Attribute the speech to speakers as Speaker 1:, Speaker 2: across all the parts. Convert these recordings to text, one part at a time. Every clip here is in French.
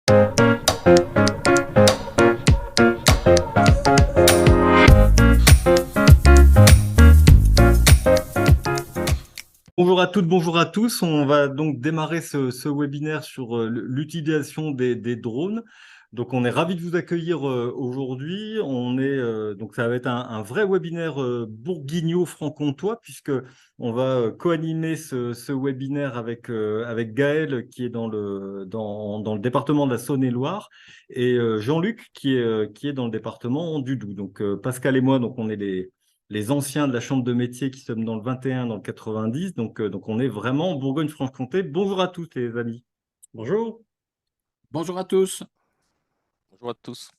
Speaker 1: Bonjour à toutes, bonjour à tous. On va donc démarrer ce webinaire sur l'utilisation des drones. Donc, on est ravis de vous accueillir aujourd'hui. Donc ça va être un vrai webinaire bourguignon-franc-comtois puisque on va co-animer ce webinaire avec Gaël qui est dans le département de la Saône-et-Loire et Jean-Luc qui est dans le département du Doubs. Donc, Pascal et moi, donc on est les anciens de la Chambre de métier qui sommes dans le 21, dans le 90. Donc on est vraiment en Bourgogne-Franche-Comté. Bonjour à tous les amis.
Speaker 2: Bonjour.
Speaker 3: Bonjour à tous.
Speaker 4: Bonjour à tous.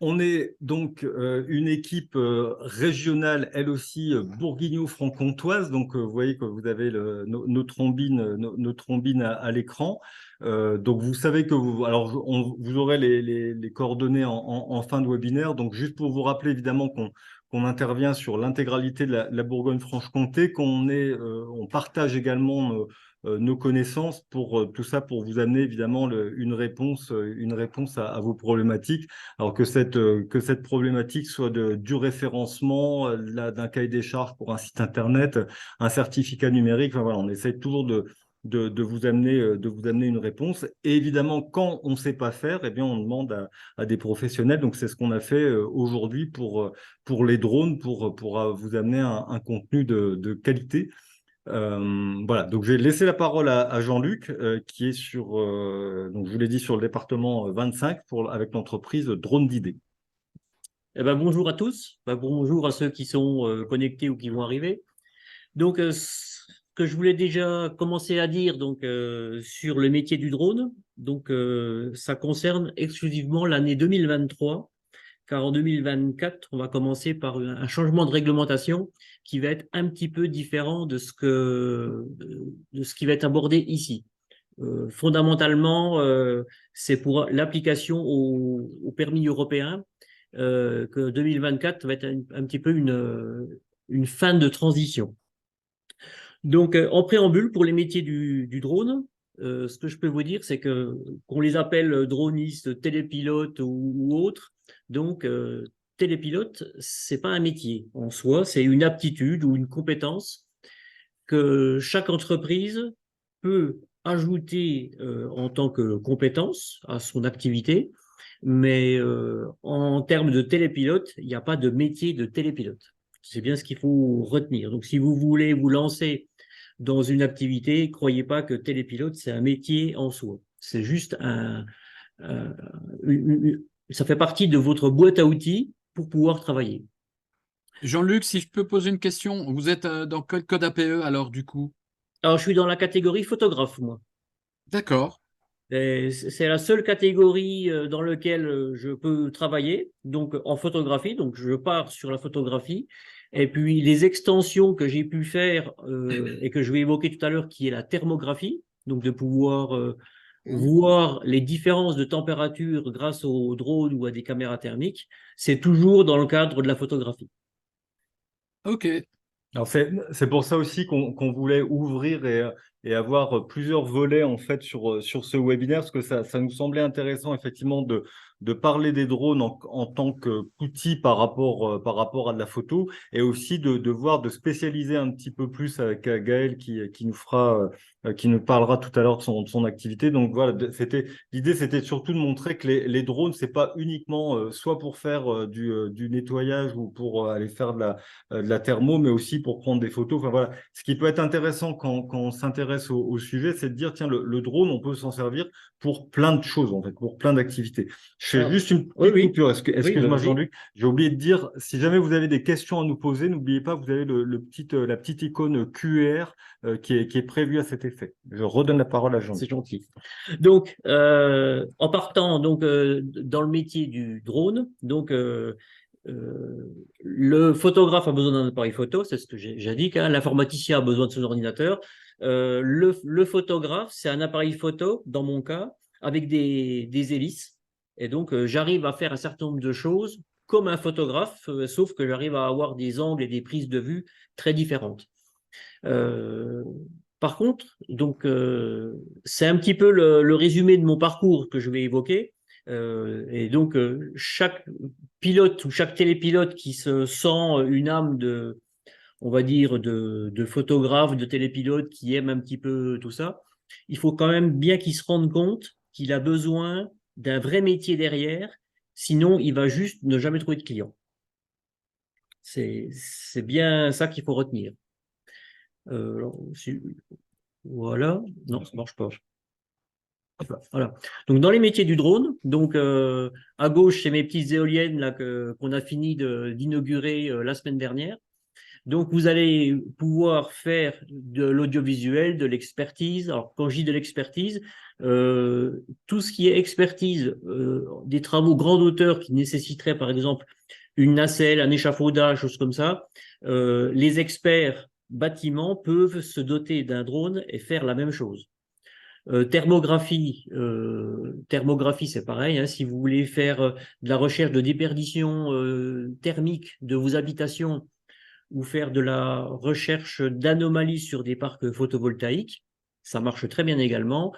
Speaker 1: On est donc une équipe régionale, elle aussi bourguignon-franc-comtoise. Donc vous voyez que vous avez nos trombines à l'écran. Donc vous savez que vous aurez les coordonnées en fin de webinaire. Donc juste pour vous rappeler évidemment qu'on intervient sur l'intégralité de la Bourgogne-Franche-Comté, on partage également nos connaissances pour tout ça, pour vous amener évidemment une réponse à vos problématiques. Alors que cette problématique soit du référencement, d'un cahier des charges pour un site internet, un certificat numérique, enfin, voilà, on essaie toujours de vous amener une réponse. Et évidemment, quand on ne sait pas faire, eh bien, on demande à des professionnels. Donc, c'est ce qu'on a fait aujourd'hui pour les drones, pour vous amener un contenu de qualité. Voilà, donc je vais laisser la parole à Jean-Luc, qui est donc je vous l'ai dit, sur le département 25 avec l'entreprise Drone d'idées.
Speaker 2: Bonjour à tous, bonjour à ceux qui sont connectés ou qui vont arriver. Donc, ce que je voulais déjà commencer à dire sur le métier du drone, ça concerne exclusivement l'année 2023, car en 2024, on va commencer par un changement de réglementation qui va être un petit peu différent de ce qui va être abordé ici. Fondamentalement, c'est pour l'application au permis européen que 2024 va être un petit peu une fin de transition. Donc, en préambule, pour les métiers du drone, ce que je peux vous dire, c'est qu'on les appelle dronistes, télépilotes ou autres. Donc, télépilote, c'est pas un métier en soi, c'est une aptitude ou une compétence que chaque entreprise peut ajouter en tant que compétence à son activité. Mais en termes de télépilote, il n'y a pas de métier de télépilote. C'est bien ce qu'il faut retenir. Donc, si vous voulez vous lancer dans une activité, croyez pas que télépilote, c'est un métier en soi. C'est juste ça fait partie de votre boîte à outils pour pouvoir travailler.
Speaker 3: Jean-Luc, si je peux poser une question, vous êtes dans quel code APE alors du coup?
Speaker 2: Alors, je suis dans la catégorie photographe, moi.
Speaker 3: D'accord.
Speaker 2: C'est la seule catégorie dans laquelle je peux travailler, donc en photographie. Donc, je pars sur la photographie. Et puis, les extensions que j'ai pu faire et que je vais évoquer tout à l'heure, qui est la thermographie, donc de pouvoir voir les différences de température grâce aux drones ou à des caméras thermiques, c'est toujours dans le cadre de la photographie.
Speaker 3: Ok.
Speaker 1: Alors c'est pour ça aussi qu'on voulait ouvrir et avoir plusieurs volets en fait sur ce webinaire, parce que ça nous semblait intéressant effectivement de parler des drones en tant qu'outil par rapport à de la photo, et aussi de spécialiser un petit peu plus avec Gaël qui nous parlera tout à l'heure de son activité. Donc voilà, l'idée c'était surtout de montrer que les drones, c'est pas uniquement soit pour faire du nettoyage ou pour aller faire de la thermo, mais aussi pour prendre des photos. Enfin voilà, ce qui peut être intéressant quand on s'intéresse au sujet, c'est de dire tiens, le drone, on peut s'en servir pour plein de choses en fait, pour plein d'activités. Je fais juste une petite coupure. Excuse-moi Jean-Luc, j'ai oublié de dire, si jamais vous avez des questions à nous poser, n'oubliez pas, vous avez la petite icône QR qui est prévue à cet effet. Je redonne la parole à Jean-Luc.
Speaker 2: C'est gentil. Donc, en partant dans le métier du drone, le photographe a besoin d'un appareil photo, c'est ce que j'indique, hein. L'informaticien a besoin de son ordinateur. Le photographe, c'est un appareil photo, dans mon cas, avec des hélices. Et donc, j'arrive à faire un certain nombre de choses comme un photographe, sauf que j'arrive à avoir des angles et des prises de vue très différentes. Par contre, donc, c'est un petit peu le résumé de mon parcours que je vais évoquer. Et donc, chaque pilote ou chaque télépilote qui se sent une âme de, on va dire, de photographe, de télépilote, qui aime un petit peu tout ça, il faut quand même bien qu'il se rende compte qu'il a besoin d'un vrai métier derrière, sinon il va juste ne jamais trouver de clients. C'est bien ça qu'il faut retenir. Alors, voilà, non, ça marche pas. Voilà. Donc dans les métiers du drone, donc à gauche c'est mes petites éoliennes là qu'on a fini d'inaugurer la semaine dernière. Donc vous allez pouvoir faire de l'audiovisuel, de l'expertise. Alors quand je dis de l'expertise, tout ce qui est expertise, des travaux grande hauteur qui nécessiteraient par exemple une nacelle, un échafaudage, choses comme ça, les experts bâtiments peuvent se doter d'un drone et faire la même chose. Thermographie, c'est pareil. Hein, si vous voulez faire de la recherche de déperdition thermique de vos habitations ou faire de la recherche d'anomalies sur des parcs photovoltaïques, ça marche très bien également.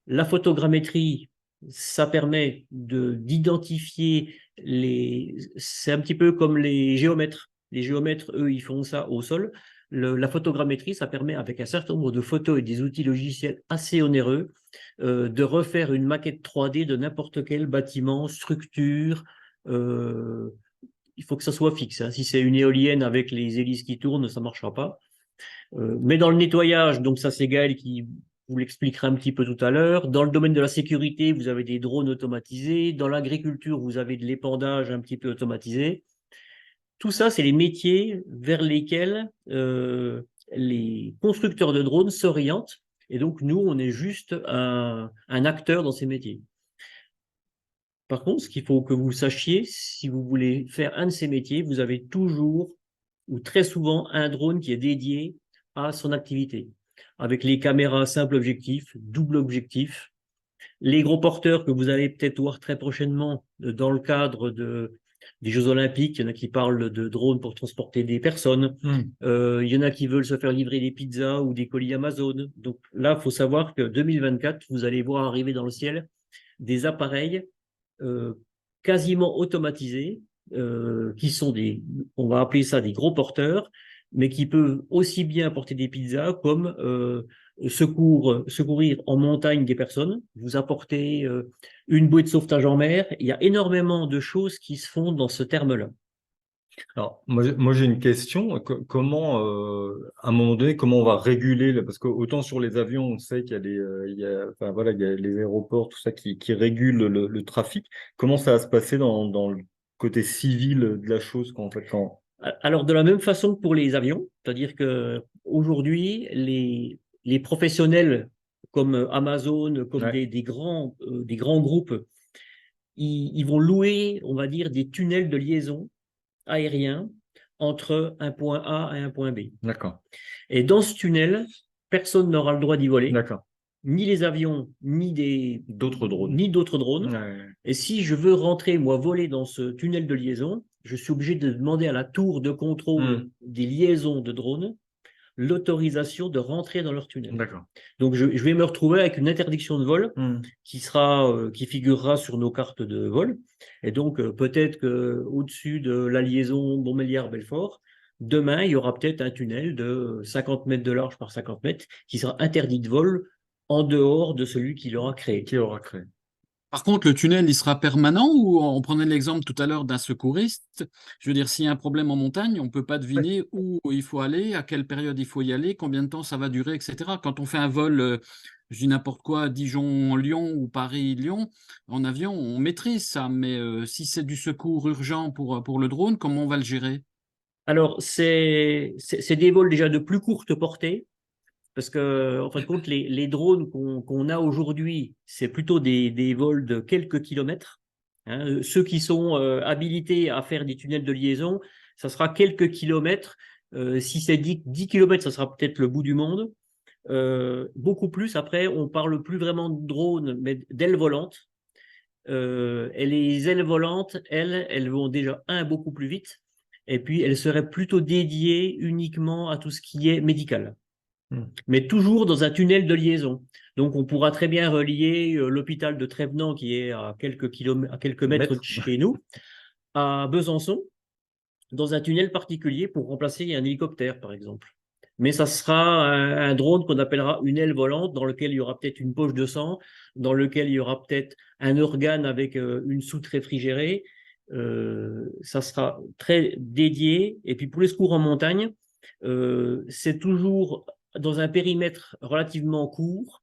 Speaker 2: La photogrammétrie, ça permet d'identifier les... C'est un petit peu comme les géomètres. Les géomètres, eux, ils font ça au sol. La photogrammétrie, ça permet, avec un certain nombre de photos et des outils logiciels assez onéreux, de refaire une maquette 3D de n'importe quel bâtiment, structure. Il faut que ça soit fixe. Hein. Si c'est une éolienne avec les hélices qui tournent, ça ne marchera pas. Mais dans le nettoyage, donc ça c'est Gaël qui vous l'expliquera un petit peu tout à l'heure. Dans le domaine de la sécurité, vous avez des drones automatisés. Dans l'agriculture, vous avez de l'épandage un petit peu automatisé. Tout ça, c'est les métiers vers lesquels les constructeurs de drones s'orientent. Et donc, nous, on est juste un acteur dans ces métiers. Par contre, ce qu'il faut que vous sachiez, si vous voulez faire un de ces métiers, vous avez toujours ou très souvent un drone qui est dédié à son activité, avec les caméras simple objectif, double objectif, les gros porteurs que vous allez peut-être voir très prochainement dans le cadre des Jeux Olympiques. Il y en a qui parlent de drones pour transporter des personnes. Il y en a qui veulent se faire livrer des pizzas ou des colis Amazon. Donc là, il faut savoir que 2024, vous allez voir arriver dans le ciel des appareils quasiment automatisés qui sont on va appeler ça des gros porteurs, mais qui peuvent aussi bien porter des pizzas comme secourir en montagne des personnes, vous apporter une bouée de sauvetage en mer. Il y a énormément de choses qui se font dans ce terme-là.
Speaker 1: Alors, moi j'ai une question. Comment, à un moment donné, comment on va réguler, parce que autant sur les avions, on sait qu'il y a enfin, voilà, il y a les aéroports, tout ça qui régule le trafic. Comment ça va se passer dans le côté civil de la chose quand...
Speaker 2: Alors, de la même façon que pour les avions, c'est-à-dire que aujourd'hui, les professionnels comme Amazon, comme
Speaker 1: Ouais.
Speaker 2: des grands groupes, ils vont louer, on va dire, des tunnels de liaison aérien entre un point A et un point B.
Speaker 1: D'accord.
Speaker 2: Et dans ce tunnel, personne n'aura le droit d'y voler,
Speaker 1: D'accord.
Speaker 2: ni les avions,
Speaker 1: D'autres drones.
Speaker 2: ni d'autres drones.
Speaker 1: Ouais.
Speaker 2: Et si je veux rentrer, moi, voler dans ce tunnel de liaison, je suis obligé de demander à la tour de contrôle des liaisons de drones l'autorisation de rentrer dans leur tunnel.
Speaker 1: D'accord.
Speaker 2: Donc, je vais me retrouver avec une interdiction de vol qui figurera sur nos cartes de vol. Et donc, peut-être qu'au-dessus de la liaison Montbéliard-Belfort, demain, il y aura peut-être un tunnel de 50 mètres de large par 50 mètres qui sera interdit de vol en dehors de celui qui l'aura créé.
Speaker 1: Qui aura créé.
Speaker 3: Par contre, le tunnel, il sera permanent ou on prenait l'exemple tout à l'heure d'un secouriste. Je veux dire, s'il y a un problème en montagne, on ne peut pas deviner où il faut aller, à quelle période il faut y aller, combien de temps ça va durer, etc. Quand on fait un vol, je dis n'importe quoi, Dijon-Lyon ou Paris-Lyon, en avion, on maîtrise ça. Mais si c'est du secours urgent pour le drone, comment on va le gérer?
Speaker 2: Alors, c'est des vols déjà de plus courte portée. Parce que, en fin de compte, les drones qu'on a aujourd'hui, c'est plutôt des vols de quelques kilomètres. Hein. Ceux qui sont habilités à faire des tunnels de liaison, ça sera quelques kilomètres. Si c'est 10 kilomètres, ça sera peut-être le bout du monde. Beaucoup plus, après, on parle plus vraiment de drones, mais d'ailes volantes. Et les ailes volantes, elles vont déjà, beaucoup plus vite. Et puis, elles seraient plutôt dédiées uniquement à tout ce qui est médical. mais toujours dans un tunnel de liaison. Donc, on pourra très bien relier l'hôpital de Trévenans, qui est à quelques mètres de chez nous, à Besançon, dans un tunnel particulier pour remplacer un hélicoptère, par exemple. Mais ça sera un drone qu'on appellera une aile volante, dans lequel il y aura peut-être une poche de sang, dans lequel il y aura peut-être un organe avec une soute réfrigérée. Ça sera très dédié. Et puis pour les secours en montagne, c'est toujours dans un périmètre relativement court.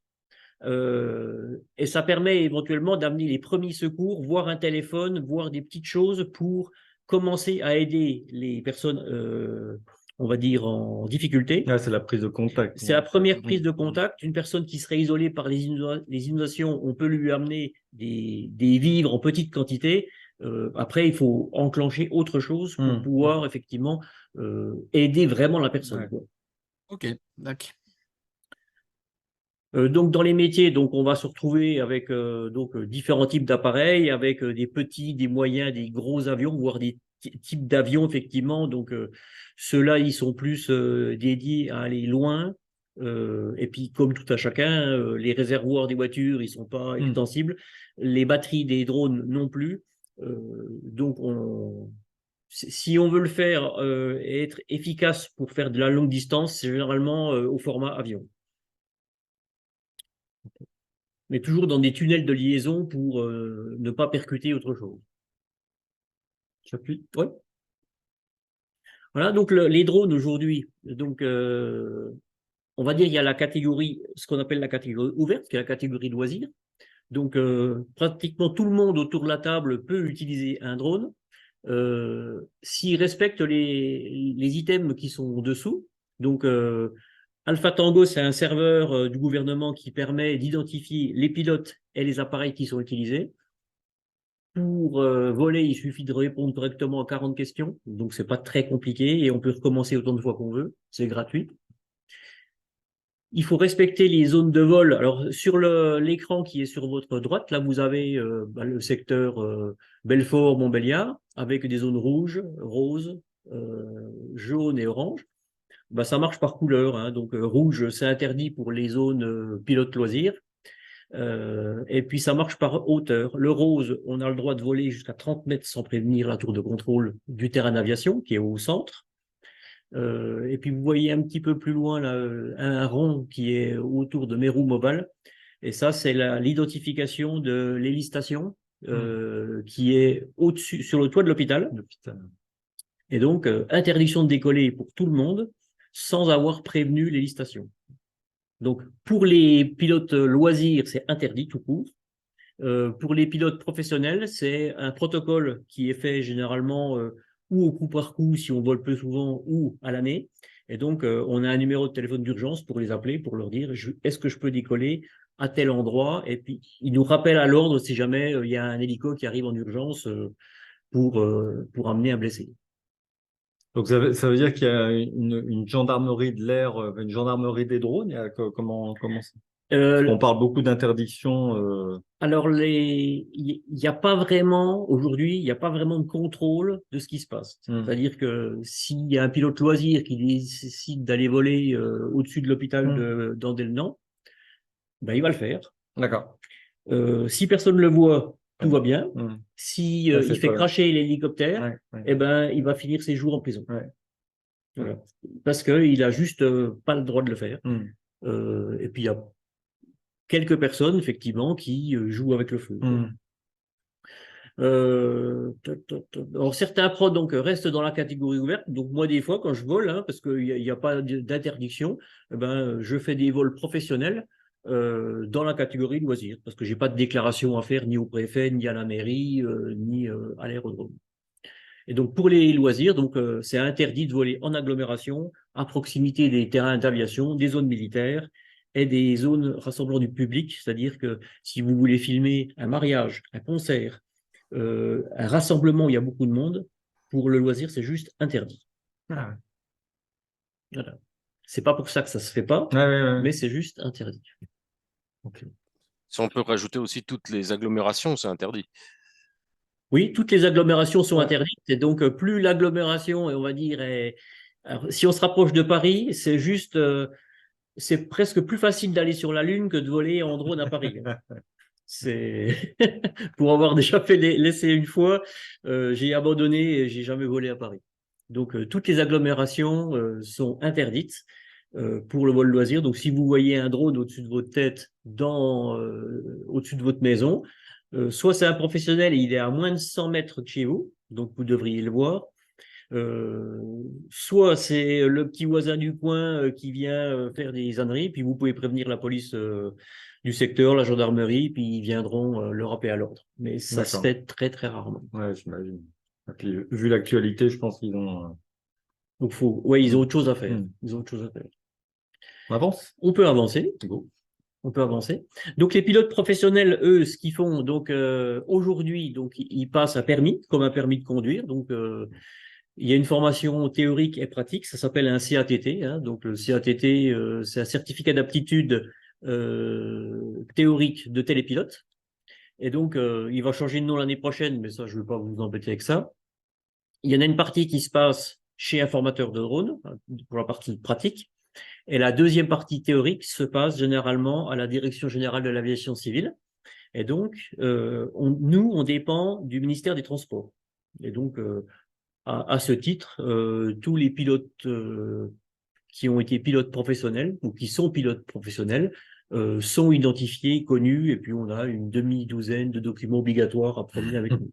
Speaker 2: Et ça permet éventuellement d'amener les premiers secours, voire un téléphone, voire des petites choses pour commencer à aider les personnes, on va dire, en difficulté.
Speaker 1: Ah, c'est la prise de contact.
Speaker 2: C'est la première prise de contact. Une personne qui serait isolée par les inondations, on peut lui amener des vivres en petite quantité. Après, il faut enclencher autre chose pour pouvoir effectivement aider vraiment la personne.
Speaker 1: Ouais.
Speaker 3: Ok, d'accord.
Speaker 2: Donc dans les métiers, donc on va se retrouver avec différents types d'appareils, avec des petits, des moyens, des gros avions, voire des types d'avions effectivement. Donc ceux-là, ils sont plus dédiés à aller loin. Et puis comme tout à chacun, les réservoirs des voitures, ils sont pas extensibles. Les batteries des drones non plus. Donc si on veut le faire et être efficace pour faire de la longue distance, c'est généralement au format avion. Mais toujours dans des tunnels de liaison pour ne pas percuter autre chose.
Speaker 1: J'appuie.
Speaker 2: Oui. Voilà, donc les drones aujourd'hui, donc on va dire il y a la catégorie, ce qu'on appelle la catégorie ouverte, qui est la catégorie loisirs. Donc pratiquement tout le monde autour de la table peut utiliser un drone s'il respecte les items qui sont dessous. Donc Alpha Tango, c'est un serveur du gouvernement qui permet d'identifier les pilotes et les appareils qui sont utilisés. Pour voler, il suffit de répondre correctement à 40 questions, donc c'est pas très compliqué et on peut recommencer autant de fois qu'on veut, c'est gratuit. Il faut respecter les zones de vol. Alors sur l'écran qui est sur votre droite, là vous avez le secteur Belfort-Montbéliard avec des zones rouges, roses, jaunes et oranges. Ça marche par couleur, hein. Donc rouge, c'est interdit pour les zones pilotes loisirs. Et puis ça marche par hauteur. Le rose, on a le droit de voler jusqu'à 30 mètres sans prévenir la tour de contrôle du terrain d'aviation qui est au centre. Et puis vous voyez un petit peu plus loin là, un rond qui est autour de Mérou Mobile. Et ça, c'est l'identification de l'hélistation qui est au-dessus, sur le toit de l'hôpital. Et donc, interdiction de décoller pour tout le monde sans avoir prévenu l'hélistation. Donc, pour les pilotes loisirs, c'est interdit tout court. Pour les pilotes professionnels, c'est un protocole qui est fait généralement ou au coup par coup, si on vole peu souvent, ou à l'année. Et donc, on a un numéro de téléphone d'urgence pour les appeler, pour leur dire est-ce que je peux décoller à tel endroit. Et puis, ils nous rappellent à l'ordre si jamais il y a un hélico qui arrive en urgence pour amener un blessé.
Speaker 1: Donc ça veut dire qu'il y a une gendarmerie de l'air, une gendarmerie des drones. Comment c'est on parle beaucoup d'interdiction.
Speaker 2: Alors, il n'y a pas vraiment, aujourd'hui, il n'y a pas vraiment de contrôle de ce qui se passe. C'est-à-dire que s'il y a un pilote loisir qui décide d'aller voler au-dessus de l'hôpital d'Andelnan, il va le faire.
Speaker 1: D'accord.
Speaker 2: Si personne ne le voit, tout va bien. Si il fait cracher l'hélicoptère, il va finir ses jours en prison. Voilà. Parce qu'il n'a juste pas le droit de le faire. Et puis, il y a quelques personnes, effectivement, qui jouent avec le feu. Alors, certains prods donc, restent dans la catégorie ouverte. Donc, moi, des fois, quand je vole, parce qu'il n'y a pas d'interdiction, je fais des vols professionnels dans la catégorie loisirs, parce que je n'ai pas de déclaration à faire ni au préfet, ni à la mairie, ni à l'aérodrome. Et donc, pour les loisirs, c'est interdit de voler en agglomération, à proximité des terrains d'aviation, des zones militaires, et des zones rassemblant du public, c'est-à-dire que si vous voulez filmer un mariage, un concert, un rassemblement où il y a beaucoup de monde, pour le loisir, c'est juste interdit. Voilà. C'est pas pour ça que ça se fait pas, mais c'est juste interdit.
Speaker 4: Okay. Si on peut rajouter aussi toutes les agglomérations, c'est interdit.
Speaker 2: Oui, toutes les agglomérations sont interdites, et donc plus l'agglomération, on va dire, alors, si on se rapproche de Paris, c'est juste c'est presque plus facile d'aller sur la Lune que de voler en drone à Paris. C'est pour avoir déjà fait l'essai une fois, j'ai abandonné et j'ai jamais volé à Paris. Donc toutes les agglomérations sont interdites pour le vol loisir. Donc si vous voyez un drone au-dessus de votre tête, au-dessus de votre maison, soit c'est un professionnel et il est à moins de 100 mètres de chez vous, donc vous devriez le voir. Soit c'est le petit voisin du coin qui vient faire des âneries, puis vous pouvez prévenir la police du secteur, la gendarmerie, puis ils viendront le rappeler à l'ordre. Mais ça se
Speaker 1: D'accord.
Speaker 2: fait très très rarement.
Speaker 1: Ouais, j'imagine. Et puis, vu l'actualité, je pense qu'ils ont.
Speaker 2: Donc ouais, ils ont autre chose à faire.
Speaker 1: Mm.
Speaker 2: Ils ont autre chose à faire.
Speaker 1: On avance?
Speaker 2: On peut avancer.
Speaker 1: Go.
Speaker 2: On peut avancer. Donc les pilotes professionnels, eux, ce qu'ils font, donc aujourd'hui, donc ils passent un permis, comme un permis de conduire. Donc il y a une formation théorique et pratique, ça s'appelle un CATT. Hein. Donc le CATT, c'est un certificat d'aptitude théorique de télépilote. Et donc il va changer de nom l'année prochaine, mais ça, je ne vais pas vous embêter avec ça. Il y en a une partie qui se passe chez un formateur de drone, pour la partie pratique. Et la deuxième partie théorique se passe généralement à la Direction générale de l'aviation civile. Et donc, nous, on dépend du ministère des Transports. Et donc, à ce titre, tous les pilotes qui ont été pilotes professionnels ou qui sont pilotes professionnels sont identifiés, connus, et puis on a une demi-douzaine de documents obligatoires à promener avec nous.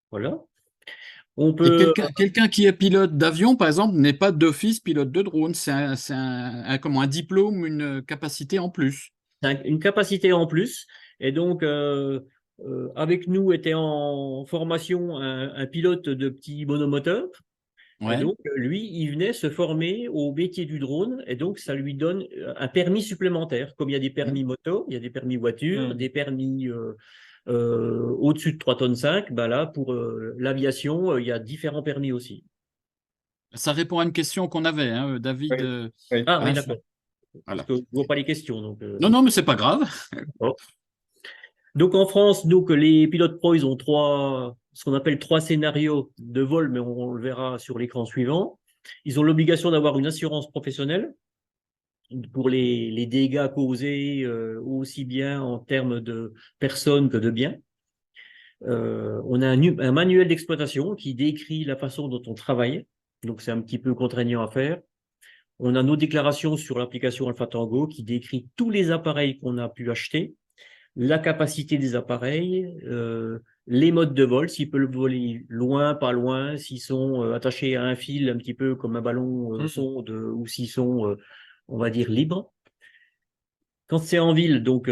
Speaker 2: Voilà. On
Speaker 3: Et
Speaker 2: peut...
Speaker 3: quelqu'un qui est pilote d'avion, par exemple, n'est pas d'office pilote de drone. C'est comment, un diplôme, une capacité en plus.
Speaker 2: Une capacité en plus. Et donc, avec nous était en formation un pilote de petits monomoteurs. Et
Speaker 3: Ouais.
Speaker 2: donc, lui, il venait se former au métier du drone. Et donc, ça lui donne un permis supplémentaire. Comme il y a des permis moto, il y a des permis voiture, des permis au-dessus de 3,5 tonnes. Bah là, pour l'aviation, il y a différents permis aussi.
Speaker 3: Ça répond à une question qu'on avait, hein, David.
Speaker 1: Oui. Oui.
Speaker 2: Ah oui,
Speaker 3: Hein,
Speaker 2: d'accord.
Speaker 3: voilà.
Speaker 2: Parce que je ne vois pas les questions. Donc,
Speaker 3: Non, non, mais c'est pas grave.
Speaker 2: Donc en France, donc, les pilotes pro, ils ont ce qu'on appelle 3 scénarios de vol, mais on le verra sur l'écran suivant. Ils ont l'obligation d'avoir une assurance professionnelle pour les dégâts causés aussi bien en termes de personnes que de biens. On a un manuel d'exploitation qui décrit la façon dont on travaille, donc c'est un petit peu contraignant à faire. On a nos déclarations sur l'application Alpha Tango qui décrit tous les appareils qu'on a pu acheter, la capacité des appareils, les modes de vol, s'ils peuvent voler loin, pas loin, s'ils sont attachés à un fil un petit peu comme un ballon sonde ou s'ils sont, on va dire, libres. Quand c'est en ville, donc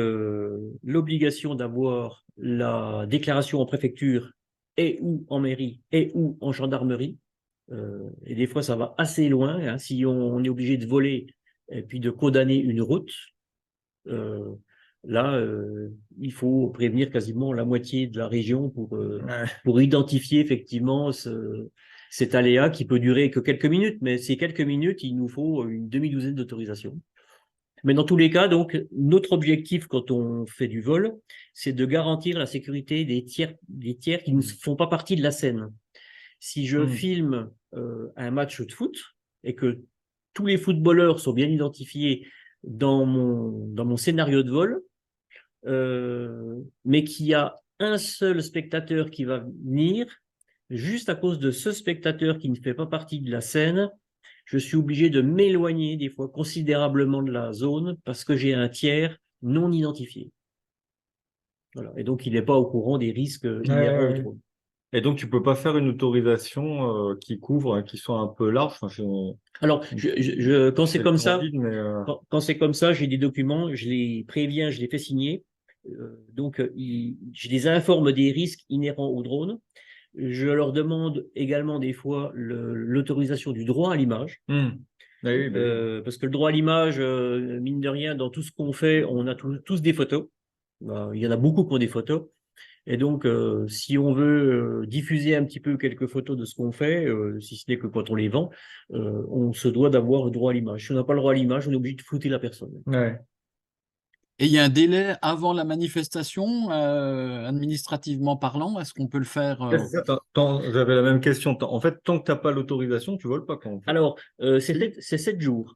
Speaker 2: l'obligation d'avoir la déclaration en préfecture et ou en mairie et ou en gendarmerie. Et des fois, ça va assez loin. Hein, si on est obligé de voler et puis de condamner une route, là, il faut prévenir quasiment la moitié de la région pour identifier effectivement cet aléa qui peut durer que quelques minutes. Mais ces quelques minutes, il nous faut une demi-douzaine d'autorisations. Mais dans tous les cas, donc, notre objectif quand on fait du vol, c'est de garantir la sécurité des tiers qui ne font pas partie de la scène. Si je filme un match de foot et que tous les footballeurs sont bien identifiés dans mon scénario de vol, mais qu'il y a un seul spectateur qui va venir, juste à cause de ce spectateur qui ne fait pas partie de la scène, je suis obligé de m'éloigner des fois considérablement de la zone parce que j'ai un tiers non identifié. Voilà. Et donc, il n'est pas au courant des risques inhérents au drone.
Speaker 1: Et donc, tu peux pas faire une autorisation qui couvre, qui soit un peu large. Enfin,
Speaker 2: alors, quand c'est comme ça,
Speaker 1: mais,
Speaker 2: quand c'est comme ça, j'ai des documents, je les préviens, je les fais signer. Donc, je les informe des risques inhérents au drone. Je leur demande également des fois l'autorisation du droit à l'image.
Speaker 1: Oui,
Speaker 2: parce que le droit à l'image, mine de rien, dans tout ce qu'on fait, on a tous des photos. Il y en a beaucoup qui ont des photos. Et donc, si on veut diffuser un petit peu quelques photos de ce qu'on fait, si ce n'est que quand on les vend, on se doit d'avoir le droit à l'image. Si on n'a pas le droit à l'image, on est obligé de flouter la personne.
Speaker 1: Ouais.
Speaker 3: Et il y a un délai avant la manifestation, administrativement parlant. Est-ce qu'on peut le faire
Speaker 1: J'avais la même question. En fait, tant que tu n'as pas l'autorisation, tu voles pas.
Speaker 2: Alors, c'est 7 jours.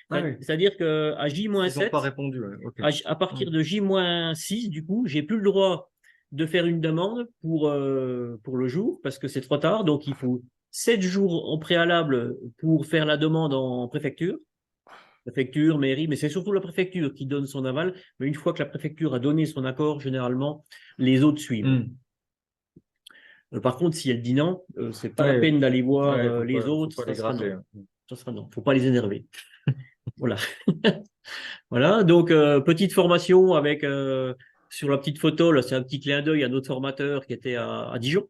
Speaker 1: Ah oui.
Speaker 2: C'est-à-dire qu'à
Speaker 1: Ils n'ont
Speaker 2: J-7,
Speaker 1: pas répondu. Ouais. Ok.
Speaker 2: à partir de J-6, du coup, j'ai plus le droit de faire une demande pour le jour parce que c'est trop tard. Donc, il faut 7 jours en préalable pour faire la demande en préfecture. Préfecture, mairie, mais c'est surtout la préfecture qui donne son aval. Mais une fois que la préfecture a donné son accord, généralement, les autres suivent. Par contre, si elle dit non, c'est pas la
Speaker 1: Ouais.
Speaker 2: peine d'aller voir
Speaker 1: Ouais,
Speaker 2: les
Speaker 1: faut
Speaker 2: autres.
Speaker 1: pas
Speaker 2: Ça
Speaker 1: les
Speaker 2: sera
Speaker 1: gratter.
Speaker 2: non. Ça sera non. Faut pas les énerver. Voilà. Voilà. Donc, petite formation avec sur la petite photo, là, c'est un petit clin d'œil à notre formateur qui était à Dijon,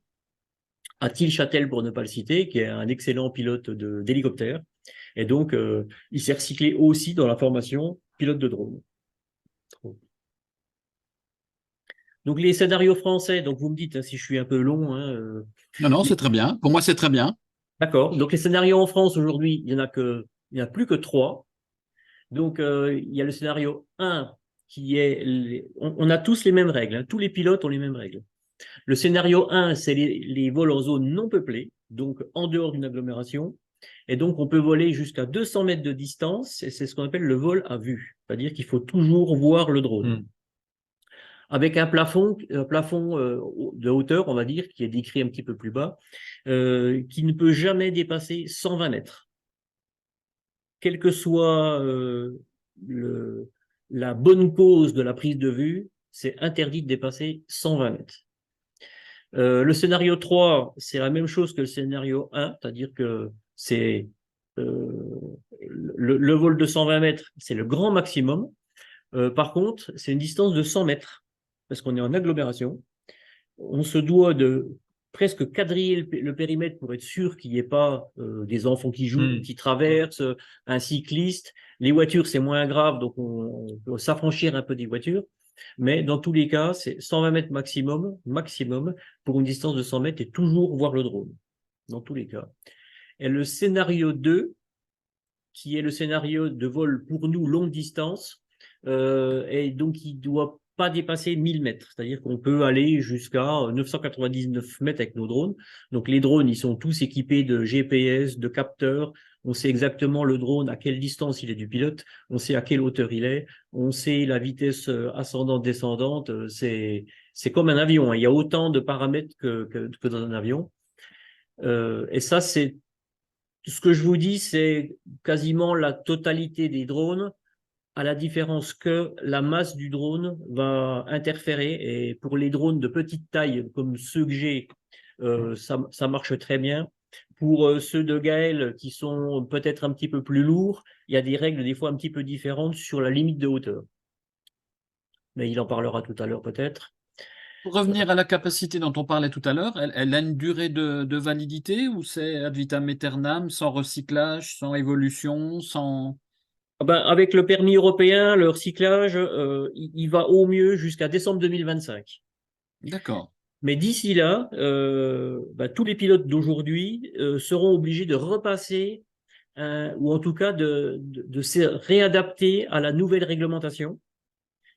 Speaker 2: à Tilchâtel pour ne pas le citer, qui est un excellent pilote d'hélicoptère. Et donc, il s'est recyclé aussi dans la formation pilote de drone. Donc, les scénarios français, donc vous me dites hein, si je suis un peu long. Hein,
Speaker 3: Non, non, c'est très bien. Pour moi, c'est très bien.
Speaker 2: D'accord. Donc, les scénarios en France aujourd'hui, il n'y en a plus que 3. Donc, il y a le scénario 1 qui est. On a tous les mêmes règles. Hein, tous les pilotes ont les mêmes règles. Le scénario 1, c'est les vols en zone non peuplée, donc en dehors d'une agglomération. Et donc, on peut voler jusqu'à 200 mètres de distance, et c'est ce qu'on appelle le vol à vue. C'est-à-dire qu'il faut toujours voir le drone. Avec un plafond de hauteur, on va dire, qui est décrit un petit peu plus bas, qui ne peut jamais dépasser 120 mètres. Quelle que soit la bonne cause de la prise de vue, c'est interdit de dépasser 120 mètres. Le scénario 3, c'est la même chose que le scénario 1, c'est-à-dire que c'est le vol de 120 mètres, c'est le grand maximum. Par contre, c'est une distance de 100 mètres, parce qu'on est en agglomération. On se doit de presque quadriller le périmètre pour être sûr qu'il n'y ait pas des enfants qui jouent, qui traversent, un cycliste. Les voitures, c'est moins grave, donc on peut s'affranchir un peu des voitures. Mais dans tous les cas, c'est 120 mètres maximum, pour une distance de 100 mètres et toujours voir le drone, dans tous les cas. Et le scénario 2, qui est le scénario de vol pour nous longue distance, et donc il ne doit pas dépasser 1000 mètres, c'est-à-dire qu'on peut aller jusqu'à 999 mètres avec nos drones. Donc les drones, ils sont tous équipés de GPS, de capteurs. On sait exactement le drone, à quelle distance il est du pilote, on sait à quelle hauteur il est, on sait la vitesse ascendante, descendante. C'est comme un avion, hein. Il y a autant de paramètres que dans un avion. Et ça, c'est ce que je vous dis, c'est quasiment la totalité des drones, à la différence que la masse du drone va interférer. Et pour les drones de petite taille, comme ceux que j'ai, ça marche très bien. Pour ceux de Gaël, qui sont peut-être un petit peu plus lourds, il y a des règles des fois un petit peu différentes sur la limite de hauteur. Mais il en parlera tout à l'heure peut-être.
Speaker 3: Pour revenir à la capacité dont on parlait tout à l'heure, elle a une durée de validité ou c'est ad vitam aeternam, sans recyclage, sans évolution, sans…
Speaker 2: Ben, avec le permis européen, le recyclage, il va au mieux jusqu'à décembre 2025.
Speaker 3: D'accord.
Speaker 2: Mais d'ici là, tous les pilotes d'aujourd'hui seront obligés de repasser, ou en tout cas de se réadapter à la nouvelle réglementation.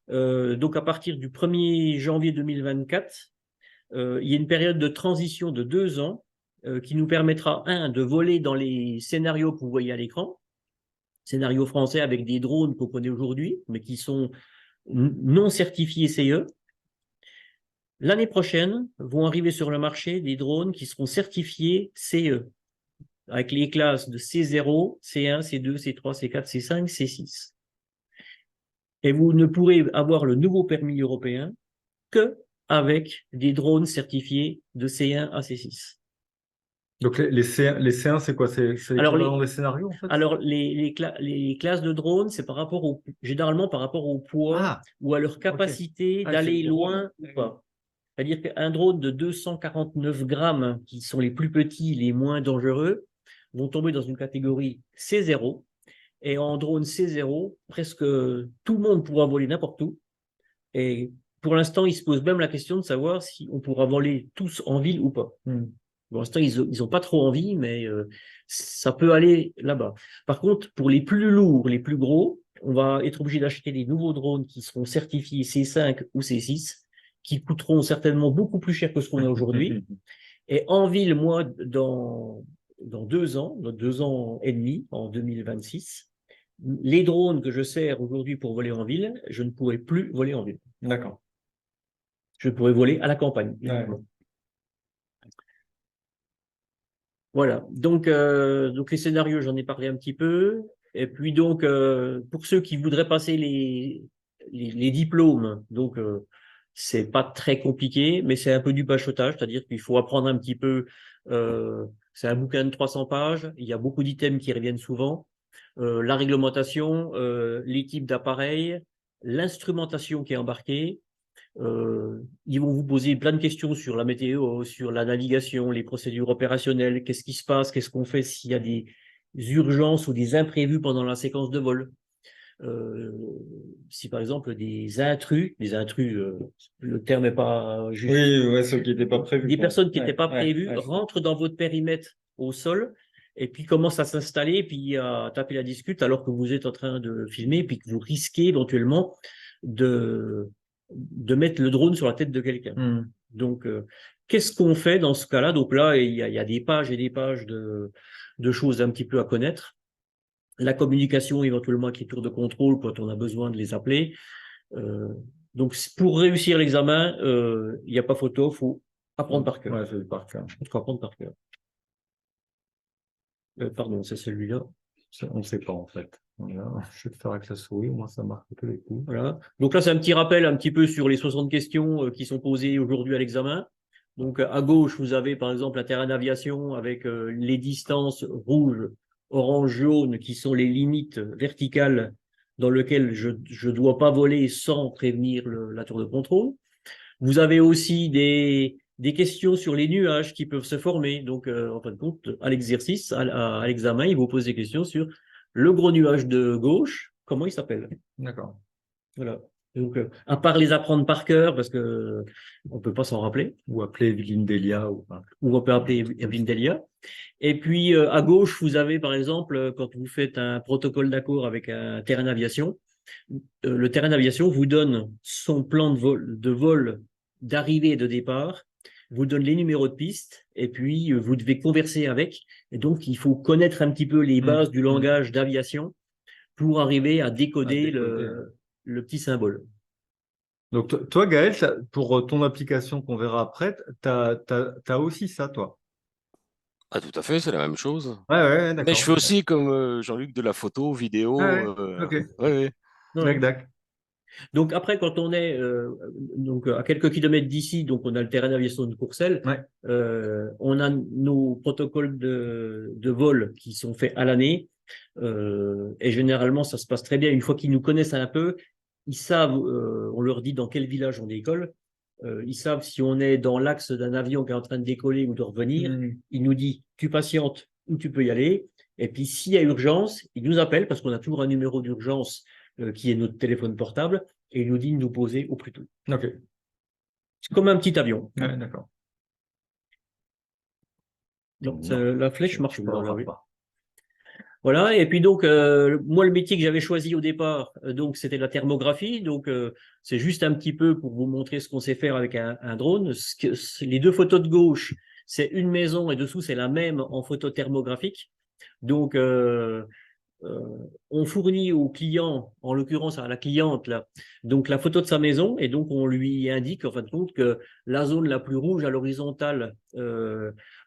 Speaker 2: Donc à partir du 1er janvier 2024, il y a une période de transition de 2 ans qui nous permettra, de voler dans les scénarios que vous voyez à l'écran, scénarios français avec des drones qu'on connaît aujourd'hui, mais qui sont non certifiés CE. L'année prochaine, vont arriver sur le marché des drones qui seront certifiés CE, avec les classes de C0, C1, C2, C3, C4, C5, C6. Et vous ne pourrez avoir le nouveau permis européen que avec des drones certifiés de C1 à C6.
Speaker 1: Donc les C1, c'est quoi? C'est l'équivalent des scénarios, en fait?
Speaker 2: Alors, les classes de drones, c'est généralement par rapport au poids ou à leur capacité d'aller loin ou pas. C'est-à-dire qu'un drone de 249 grammes, qui sont les plus petits, les moins dangereux, vont tomber dans une catégorie C0. Et en drone C0, presque tout le monde pourra voler n'importe où. Et pour l'instant, ils se posent même la question de savoir si on pourra voler tous en ville ou pas. Pour l'instant, ils n'ont pas trop envie, mais ça peut aller là-bas. Par contre, pour les plus lourds, les plus gros, on va être obligé d'acheter des nouveaux drones qui seront certifiés C5 ou C6, qui coûteront certainement beaucoup plus cher que ce qu'on a aujourd'hui. Et en ville, moi, dans 2 ans, dans 2 ans et demi, en 2026, les drones que je sers aujourd'hui pour voler en ville, je ne pourrais plus voler en ville.
Speaker 1: D'accord.
Speaker 2: Je pourrais voler à la campagne.
Speaker 1: Ouais.
Speaker 2: Voilà. Donc les scénarios, j'en ai parlé un petit peu. Et puis donc, pour ceux qui voudraient passer les diplômes, donc c'est pas très compliqué, mais c'est un peu du bachotage, c'est-à-dire qu'il faut apprendre un petit peu. C'est un bouquin de 300 pages. Il y a beaucoup d'items qui reviennent souvent. La réglementation, les types d'appareils, l'instrumentation qui est embarquée. Ils vont vous poser plein de questions sur la météo, sur la navigation, les procédures opérationnelles, qu'est-ce qui se passe, qu'est-ce qu'on fait s'il y a des urgences ou des imprévus pendant la séquence de vol. Si par exemple des intrus, le terme n'est pas juste,
Speaker 1: Oui, ouais, ceux qui n'étaient pas prévus.
Speaker 2: des
Speaker 1: quoi.
Speaker 2: personnes qui n'étaient
Speaker 1: Ouais,
Speaker 2: pas
Speaker 1: ouais,
Speaker 2: prévues
Speaker 1: ouais.
Speaker 2: rentrent dans votre périmètre au sol et puis commencent à s'installer, puis à taper la discute alors que vous êtes en train de filmer, puis que vous risquez éventuellement de mettre le drone sur la tête de quelqu'un.
Speaker 1: Hmm.
Speaker 2: Donc, qu'est-ce qu'on fait dans ce cas-là? Donc là, il y a des pages et des pages de choses un petit peu à connaître. La communication, éventuellement avec les tours de contrôle quand on a besoin de les appeler. Donc, pour réussir l'examen, il n'y a pas photo, il faut apprendre par cœur.
Speaker 1: Ouais, c'est par cœur.
Speaker 2: Il faut apprendre par cœur. Pardon, c'est celui-là.
Speaker 1: On ne sait pas en fait. Voilà. Je vais le faire avec la souris, moi ça marque tous les coups.
Speaker 2: Voilà. Donc là, c'est un petit rappel un petit peu sur les 60 questions qui sont posées aujourd'hui à l'examen. Donc à gauche, vous avez par exemple la terrain d'aviation avec les distances rouge, orange, jaune qui sont les limites verticales dans lesquelles je ne dois pas voler sans prévenir la tour de contrôle. Vous avez aussi des questions sur les nuages qui peuvent se former. Donc, en fin de compte, à l'exercice, à l'examen, il vous pose des questions sur le gros nuage de gauche, comment il s'appelle.
Speaker 1: D'accord.
Speaker 2: Voilà. Donc, à part les apprendre par cœur, parce que on peut pas s'en rappeler,
Speaker 1: Ou appeler Evelyne Delia.
Speaker 2: ou on peut appeler Evelyne Delia. Et puis, à gauche, vous avez, par exemple, quand vous faites un protocole d'accord avec un terrain d'aviation, le terrain d'aviation vous donne son plan de vol, d'arrivée et de départ, vous donne les numéros de piste, et puis vous devez converser avec. Et donc, il faut connaître un petit peu les bases du langage d'aviation pour arriver à décoder le petit symbole.
Speaker 1: Donc toi, Gaël, pour ton application qu'on verra après, tu as aussi ça, toi.
Speaker 4: Ah, tout à fait, c'est la même chose.
Speaker 1: Ouais,
Speaker 4: Mais je
Speaker 1: d'accord.
Speaker 4: fais aussi comme Jean-Luc de la photo,
Speaker 1: Ah
Speaker 4: vidéo.
Speaker 1: ouais, ok.
Speaker 4: Ouais.
Speaker 2: Ouais.
Speaker 1: D'accord.
Speaker 2: Donc après, quand on est donc à quelques kilomètres d'ici, donc on a le terrain d'aviation de Courcelles,
Speaker 1: Ouais.
Speaker 2: on a nos protocoles de vol qui sont faits à l'année, et généralement ça se passe très bien. Une fois qu'ils nous connaissent un peu, ils savent, on leur dit dans quel village on décolle, ils savent si on est dans l'axe d'un avion qui est en train de décoller ou de revenir. Il nous dit tu patientes ou tu peux y aller. Et puis s'il y a urgence, il nous appelle parce qu'on a toujours un numéro d'urgence qui est notre téléphone portable, et il nous dit de nous poser au plus tôt.
Speaker 1: Ok.
Speaker 2: C'est comme un petit avion.
Speaker 1: Ouais, d'accord.
Speaker 2: Non, la flèche marche pas, là, oui.
Speaker 1: Pas.
Speaker 2: Voilà, et puis donc, moi, le métier que j'avais choisi au départ, donc c'était la thermographie. Donc, c'est juste un petit peu pour vous montrer ce qu'on sait faire avec un drone. Les deux photos de gauche, c'est une maison, et dessous, c'est la même en photo thermographique. Donc, on fournit au client, en l'occurrence à la cliente, là, donc la photo de sa maison, et donc on lui indique en fin de compte que la zone la plus rouge à l'horizontale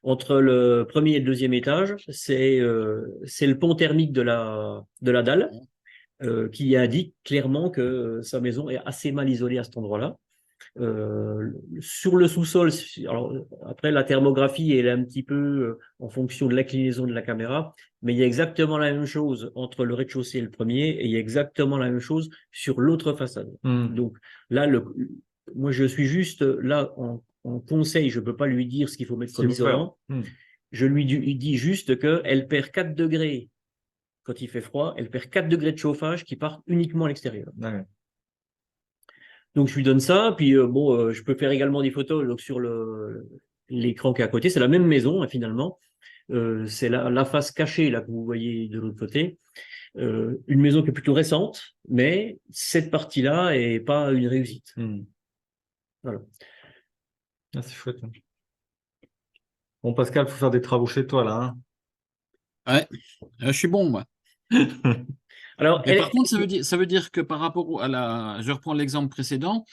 Speaker 2: entre le premier et le deuxième étage, c'est le pont thermique de la dalle, qui indique clairement que sa maison est assez mal isolée à cet endroit-là. Sur le sous-sol, alors après la thermographie elle est un petit peu en fonction de l'inclinaison de la caméra, mais il y a exactement la même chose entre le rez-de-chaussée et le premier, et il y a exactement la même chose sur l'autre façade. Donc là, moi je suis juste là en conseil, je ne peux pas lui dire ce qu'il faut mettre comme isolant. Je lui dis juste qu'elle perd 4 degrés quand il fait froid, elle perd 4 degrés de chauffage qui partent uniquement à l'extérieur.
Speaker 1: Ouais.
Speaker 2: Donc je lui donne ça, puis je peux faire également des photos donc, sur l'écran qui est à côté. C'est la même maison, hein, finalement. C'est la face cachée là que vous voyez de l'autre côté. Une maison qui est plutôt récente, mais cette partie-là est pas une réussite. Voilà.
Speaker 1: Ah, c'est chouette. Bon, Pascal, il faut faire des travaux chez toi, là.
Speaker 3: Ouais, je suis bon, moi.
Speaker 2: Alors,
Speaker 3: Mais par contre, ça veut dire que par rapport je reprends l'exemple précédent,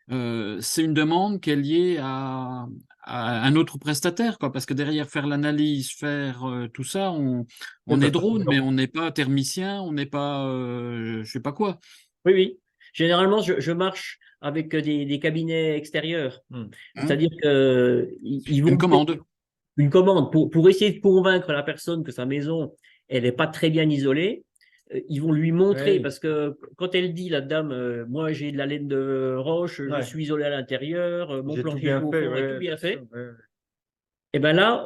Speaker 3: c'est une demande qui est liée à un autre prestataire, quoi, parce que derrière faire l'analyse, faire tout ça, on est drone, mais on n'est pas thermicien, on n'est pas je sais pas quoi.
Speaker 2: oui, oui. Généralement, je marche avec des cabinets extérieurs.
Speaker 3: Hein?
Speaker 2: C'est-à-dire qu'ils vont
Speaker 3: Une commande.
Speaker 2: une commande pour essayer de convaincre la personne que sa maison, elle n'est pas très bien isolée. Ils vont lui montrer,
Speaker 1: Ouais.
Speaker 2: parce que quand elle dit, la dame, moi j'ai de la laine de roche, je
Speaker 1: Ouais.
Speaker 2: suis isolé à l'intérieur, mon
Speaker 1: J'ai tout
Speaker 2: plancher
Speaker 1: bien
Speaker 2: chauffant
Speaker 1: fait,
Speaker 2: est tout
Speaker 1: ouais,
Speaker 2: bien
Speaker 1: bien
Speaker 2: fait.
Speaker 1: sûr, ouais.
Speaker 2: Et bien là,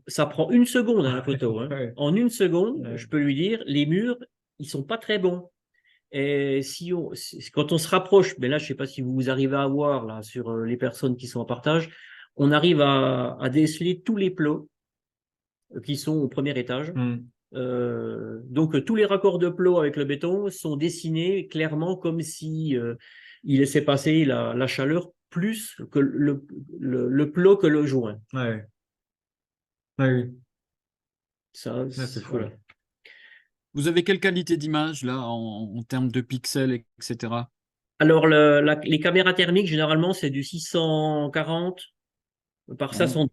Speaker 2: ça prend une seconde la photo. Hein.
Speaker 1: Ouais.
Speaker 2: En une seconde,
Speaker 1: Ouais.
Speaker 2: je peux lui dire, les murs, ils sont pas très bons. Et quand on se rapproche, mais là, je sais pas si vous arrivez à voir là sur les personnes qui sont en partage, on arrive à déceler tous les plots qui sont au premier étage. Donc tous les raccords de plots avec le béton sont dessinés clairement comme si il laissait passer la chaleur plus que le plot que le joint.
Speaker 1: Ouais. Ouais, oui.
Speaker 2: Ça,
Speaker 1: C'est fou.
Speaker 2: voilà.
Speaker 3: Vous avez quelle qualité d'image là en termes de pixels, etc.
Speaker 2: Alors les caméras thermiques, généralement, c'est du 640 par 512.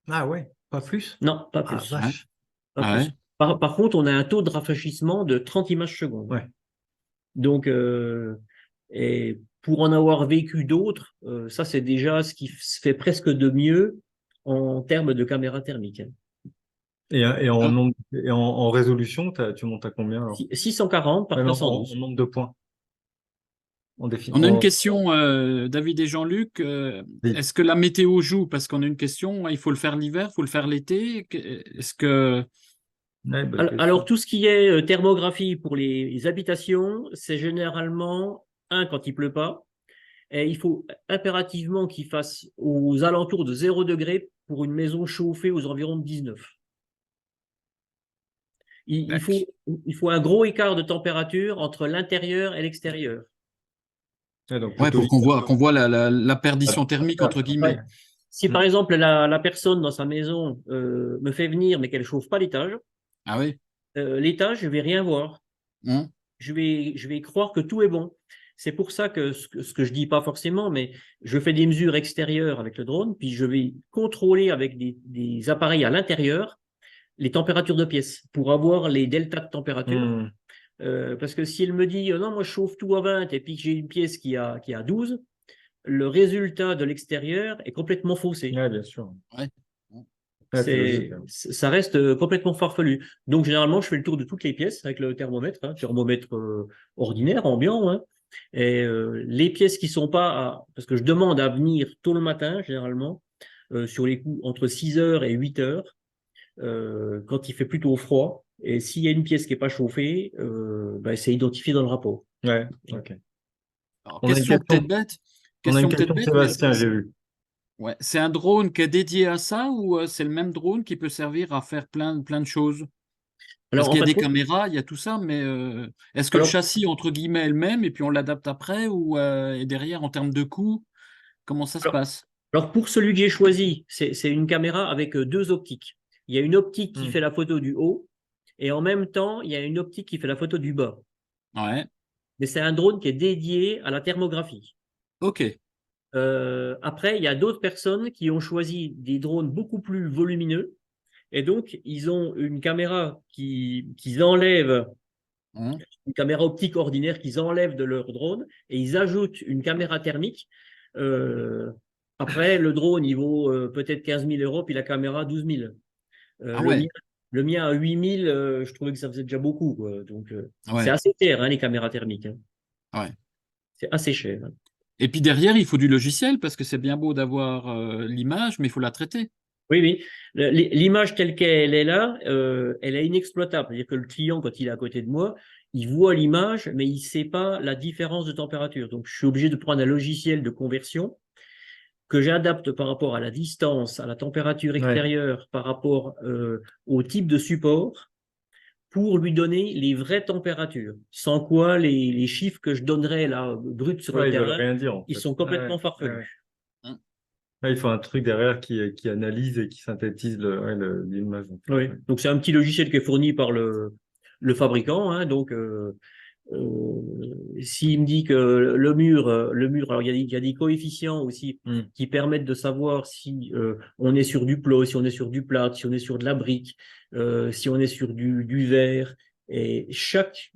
Speaker 1: Ah ouais, pas plus?
Speaker 2: Non, pas
Speaker 1: Ah
Speaker 2: plus.
Speaker 1: vache.
Speaker 2: Pas
Speaker 3: Ah
Speaker 2: plus.
Speaker 3: ouais.
Speaker 2: Par contre, on a un taux de rafraîchissement de 30 images secondes.
Speaker 1: Ouais.
Speaker 2: Donc, et pour en avoir vécu d'autres, ça c'est déjà ce qui se fait presque de mieux en termes de caméra thermique.
Speaker 1: Et en nombre, en résolution, tu montes à combien alors?
Speaker 2: 640 par
Speaker 1: Ouais, mais en
Speaker 2: 512.
Speaker 1: nombre de points.
Speaker 3: On a une question, David et Jean-Luc.
Speaker 1: Oui.
Speaker 3: Est-ce que la météo joue? Parce qu'on a une question, il faut le faire l'hiver, il faut le faire l'été. Est-ce que...
Speaker 1: Ouais, bonne
Speaker 2: Alors,
Speaker 1: question.
Speaker 2: tout ce qui est thermographie pour les habitations, c'est généralement, quand il pleut pas, et il faut impérativement qu'il fasse aux alentours de 0 degré pour une maison chauffée aux environs de 19. Il faut un gros écart de température entre l'intérieur et l'extérieur.
Speaker 1: Ouais, donc
Speaker 3: Ouais,
Speaker 1: plutôt
Speaker 3: pour qu'on voit la perdition thermique, entre
Speaker 1: Ouais.
Speaker 3: guillemets.
Speaker 2: Si par exemple la personne dans sa maison me fait venir mais qu'elle ne chauffe pas l'étage,
Speaker 3: Ah oui.
Speaker 2: l'étage, je ne vais rien voir.
Speaker 3: Hein?
Speaker 2: Je vais croire que tout est bon. C'est pour ça que ce que je dis pas forcément, mais je fais des mesures extérieures avec le drone, puis je vais contrôler avec des appareils à l'intérieur les températures de pièces pour avoir les deltas de température. Parce que si elle me dit non, moi je chauffe tout à 20 et puis que j'ai une pièce qui a 12, le résultat de l'extérieur est complètement faussé.
Speaker 1: Ouais, bien sûr.
Speaker 3: Ouais.
Speaker 1: Ouais, c'est logique, hein.
Speaker 2: Ça reste complètement farfelu. Donc, généralement, je fais le tour de toutes les pièces avec le thermomètre, thermomètre ordinaire, ambiant. Hein. Et les pièces qui sont pas parce que je demande à venir tôt le matin, généralement, sur les coups entre 6 heures et 8 heures, quand il fait plutôt froid. Et s'il y a une pièce qui n'est pas chauffée, c'est identifié dans le rapport.
Speaker 1: Ouais, ok.
Speaker 3: Alors,
Speaker 1: On a une
Speaker 3: question peut-être
Speaker 1: question.
Speaker 3: bête.
Speaker 1: On a une
Speaker 3: Question peut-être
Speaker 1: question de
Speaker 3: bête, mais
Speaker 1: Sébastien, j'ai vu.
Speaker 3: ouais. C'est un drone qui est dédié à ça ou c'est le même drone qui peut servir à faire plein de choses? Parce
Speaker 2: Alors, en
Speaker 3: qu'il y a
Speaker 2: fin de
Speaker 3: des
Speaker 2: compte,
Speaker 3: caméras, il y a tout ça, mais est-ce que le
Speaker 2: alors,
Speaker 3: châssis, entre guillemets, est le même et puis on l'adapte après ou et derrière, en termes de coût, comment ça se
Speaker 2: alors,
Speaker 3: passe?
Speaker 2: alors, pour celui que j'ai choisi, c'est une caméra avec deux optiques. Il y a une optique qui fait la photo du haut et en même temps, il y a une optique qui fait la photo du bas.
Speaker 3: Ouais,
Speaker 2: Mais c'est un drone qui est dédié à la thermographie.
Speaker 3: ok.
Speaker 2: Après, il y a d'autres personnes qui ont choisi des drones beaucoup plus volumineux et donc ils ont une caméra qu'ils enlèvent,
Speaker 3: Hein.
Speaker 2: une caméra optique ordinaire qu'ils enlèvent de leur drone et ils ajoutent une caméra thermique. Euh, Après, le drone, il vaut peut-être 15 000 euros, puis la caméra 12 000.
Speaker 3: Ah ouais,
Speaker 2: Le mien à 8 000, je trouvais que ça faisait déjà beaucoup, quoi. Donc, c'est
Speaker 3: ouais,
Speaker 2: assez cher, hein, les caméras thermiques. Hein.
Speaker 3: ouais.
Speaker 2: C'est assez cher. Hein.
Speaker 3: Et puis derrière, il faut du logiciel parce que c'est bien beau d'avoir l'image, mais il faut la traiter.
Speaker 2: Oui, oui. L'image telle qu'elle est là, elle est inexploitable. C'est-à-dire que le client, quand il est à côté de moi, il voit l'image, mais il ne sait pas la différence de température. Donc, je suis obligé de prendre un logiciel de conversion que j'adapte par rapport à la distance, à la température extérieure, par rapport au type de support, pour lui donner les vraies températures. Sans quoi, les chiffres que je donnerais là, bruts sur le
Speaker 1: Ils veulent
Speaker 2: terrain,
Speaker 1: rien dire, en
Speaker 2: ils
Speaker 1: fait.
Speaker 2: sont complètement
Speaker 1: Ouais,
Speaker 2: farfelus.
Speaker 1: ouais. Là, il faut un truc derrière qui analyse et qui synthétise l'image.
Speaker 2: Oui. Donc, c'est un petit logiciel qui est fourni par le le fabricant, hein, donc s'il me dit que le mur, alors il y a des coefficients aussi qui permettent de savoir si on est sur du plot, si on est sur du plâtre, si on est sur de la brique, si on est sur du verre. Et chaque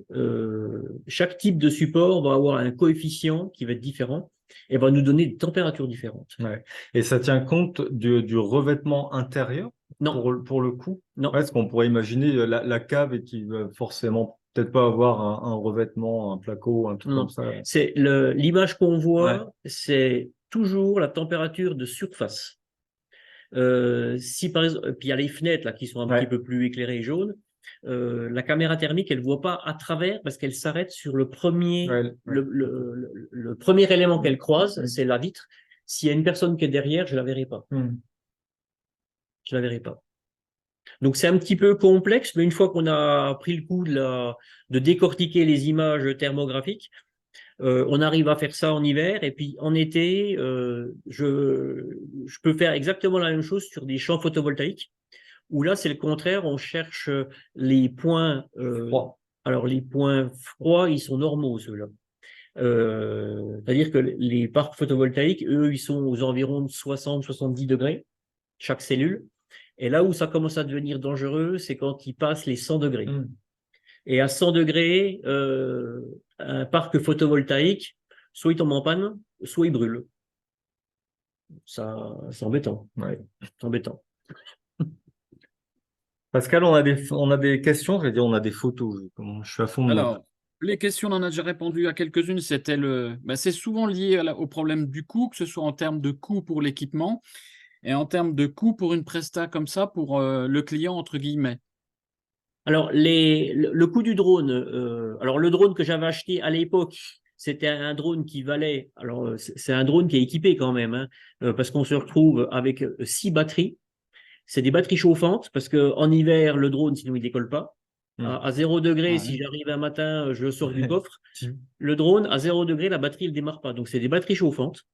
Speaker 2: type de support va avoir un coefficient qui va être différent et va nous donner des températures différentes.
Speaker 1: Ouais. Et ça tient compte du revêtement intérieur
Speaker 2: Non,
Speaker 1: pour le coup?
Speaker 2: non.
Speaker 1: Ouais, parce qu'on pourrait imaginer la cave et qui va forcément peut-être pas avoir un revêtement, un placo, un truc
Speaker 2: Non.
Speaker 1: comme ça.
Speaker 2: C'est l'image qu'on voit, c'est toujours la température de surface. Si par exemple, puis il y a les fenêtres là qui sont un petit peu plus éclairées jaunes, la caméra thermique elle voit pas à travers parce qu'elle s'arrête sur le premier, le premier élément qu'elle croise, c'est la vitre. S'il y a une personne qui est derrière, je la verrai pas. Je la verrai pas. Donc c'est un petit peu complexe, mais une fois qu'on a pris le coup de décortiquer les images thermographiques, on arrive à faire ça en hiver et puis en été, je peux faire exactement la même chose sur des champs photovoltaïques où là c'est le contraire, on cherche les points froids. Alors les points froids, ils sont normaux ceux-là. C'est-à-dire que les parcs photovoltaïques, eux, ils sont aux environs de 60-70 degrés chaque cellule. Et là où ça commence à devenir dangereux, c'est quand ils passent les 100 degrés. Et à 100 degrés, un parc photovoltaïque, soit il tombe en panne, soit il brûle. Ça, c'est embêtant.
Speaker 1: Ouais.
Speaker 2: C'est embêtant.
Speaker 1: Pascal, on a des questions, je vais dire, on a des photos. Je suis à fond dedans.
Speaker 3: Alors, les questions, on en a déjà répondu à quelques-unes. C'est souvent lié au problème du coût, que ce soit en termes de coût pour l'équipement et en termes de coût pour une presta comme ça pour le client, entre guillemets.
Speaker 2: Alors, le coût du drone, alors le drone que j'avais acheté à l'époque, c'était un drone qui valait, alors c'est un drone qui est équipé quand même, hein, parce qu'on se retrouve avec 6 batteries. C'est des batteries chauffantes, parce qu'en hiver, le drone, sinon il décolle pas. À 0 degré, si j'arrive un matin, je le sors du coffre. Le drone, à 0 degré, la batterie, elle démarre pas. Donc, c'est des batteries chauffantes.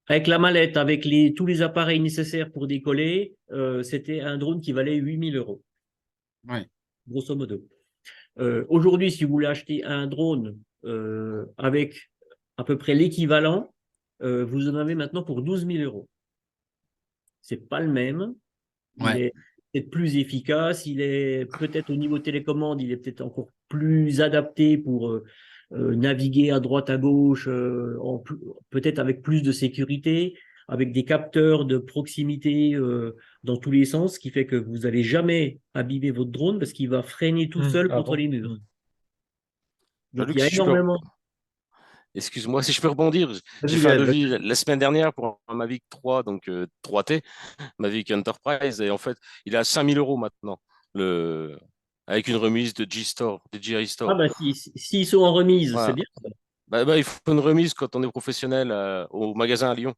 Speaker 2: Avec la mallette, avec tous les appareils nécessaires pour décoller, c'était un drone qui valait 8 000 €.
Speaker 3: Ouais.
Speaker 2: Grosso modo. Aujourd'hui, si vous voulez acheter un drone avec à peu près l'équivalent, vous en avez maintenant pour 12 000 €. C'est pas le même. Il est peut-être plus efficace. Il est peut-être au niveau télécommande, il est peut-être encore plus adapté pour naviguer à droite, à gauche, peut-être avec plus de sécurité, avec des capteurs de proximité dans tous les sens, ce qui fait que vous n'allez jamais abîmer votre drone parce qu'il va freiner tout seul contre les murs. Donc, il y a énormément.
Speaker 4: Excuse-moi si je peux rebondir. J'ai fait un devis la semaine dernière pour un Mavic 3, donc 3T, Mavic Enterprise, et en fait, il est à 5 000 € maintenant, avec une remise de G-Store, de GI Store.
Speaker 2: Ah bah s'ils sont en remise,
Speaker 4: Voilà.
Speaker 2: c'est bien.
Speaker 4: Il faut une remise quand on est professionnel au magasin à Lyon.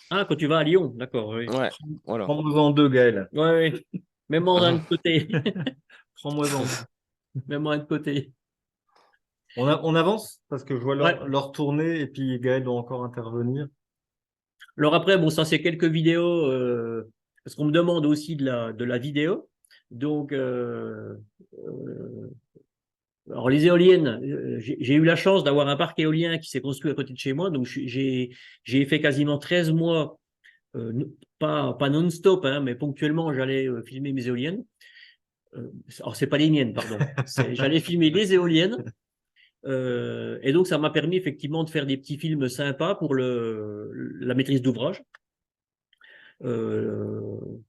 Speaker 2: Ah, quand tu vas à Lyon, d'accord. Oui.
Speaker 4: Ouais, voilà.
Speaker 1: Prends-moi en deux, Gaël.
Speaker 2: Ouais. Même-moi d'un côté.
Speaker 1: Prends-moi en.
Speaker 2: Même-moi d'un côté.
Speaker 1: On avance parce que je vois leur tourner et puis Gaël doit encore intervenir.
Speaker 2: Alors après, bon, ça c'est quelques vidéos parce qu'on me demande aussi de la vidéo. Donc, alors les éoliennes, j'ai eu la chance d'avoir un parc éolien qui s'est construit à côté de chez moi. Donc j'ai fait quasiment 13 mois, pas non-stop, hein, mais ponctuellement j'allais filmer mes éoliennes. Alors c'est pas les miennes, pardon. J'allais filmer les éoliennes. Et donc, ça m'a permis effectivement de faire des petits films sympas pour la maîtrise d'ouvrage.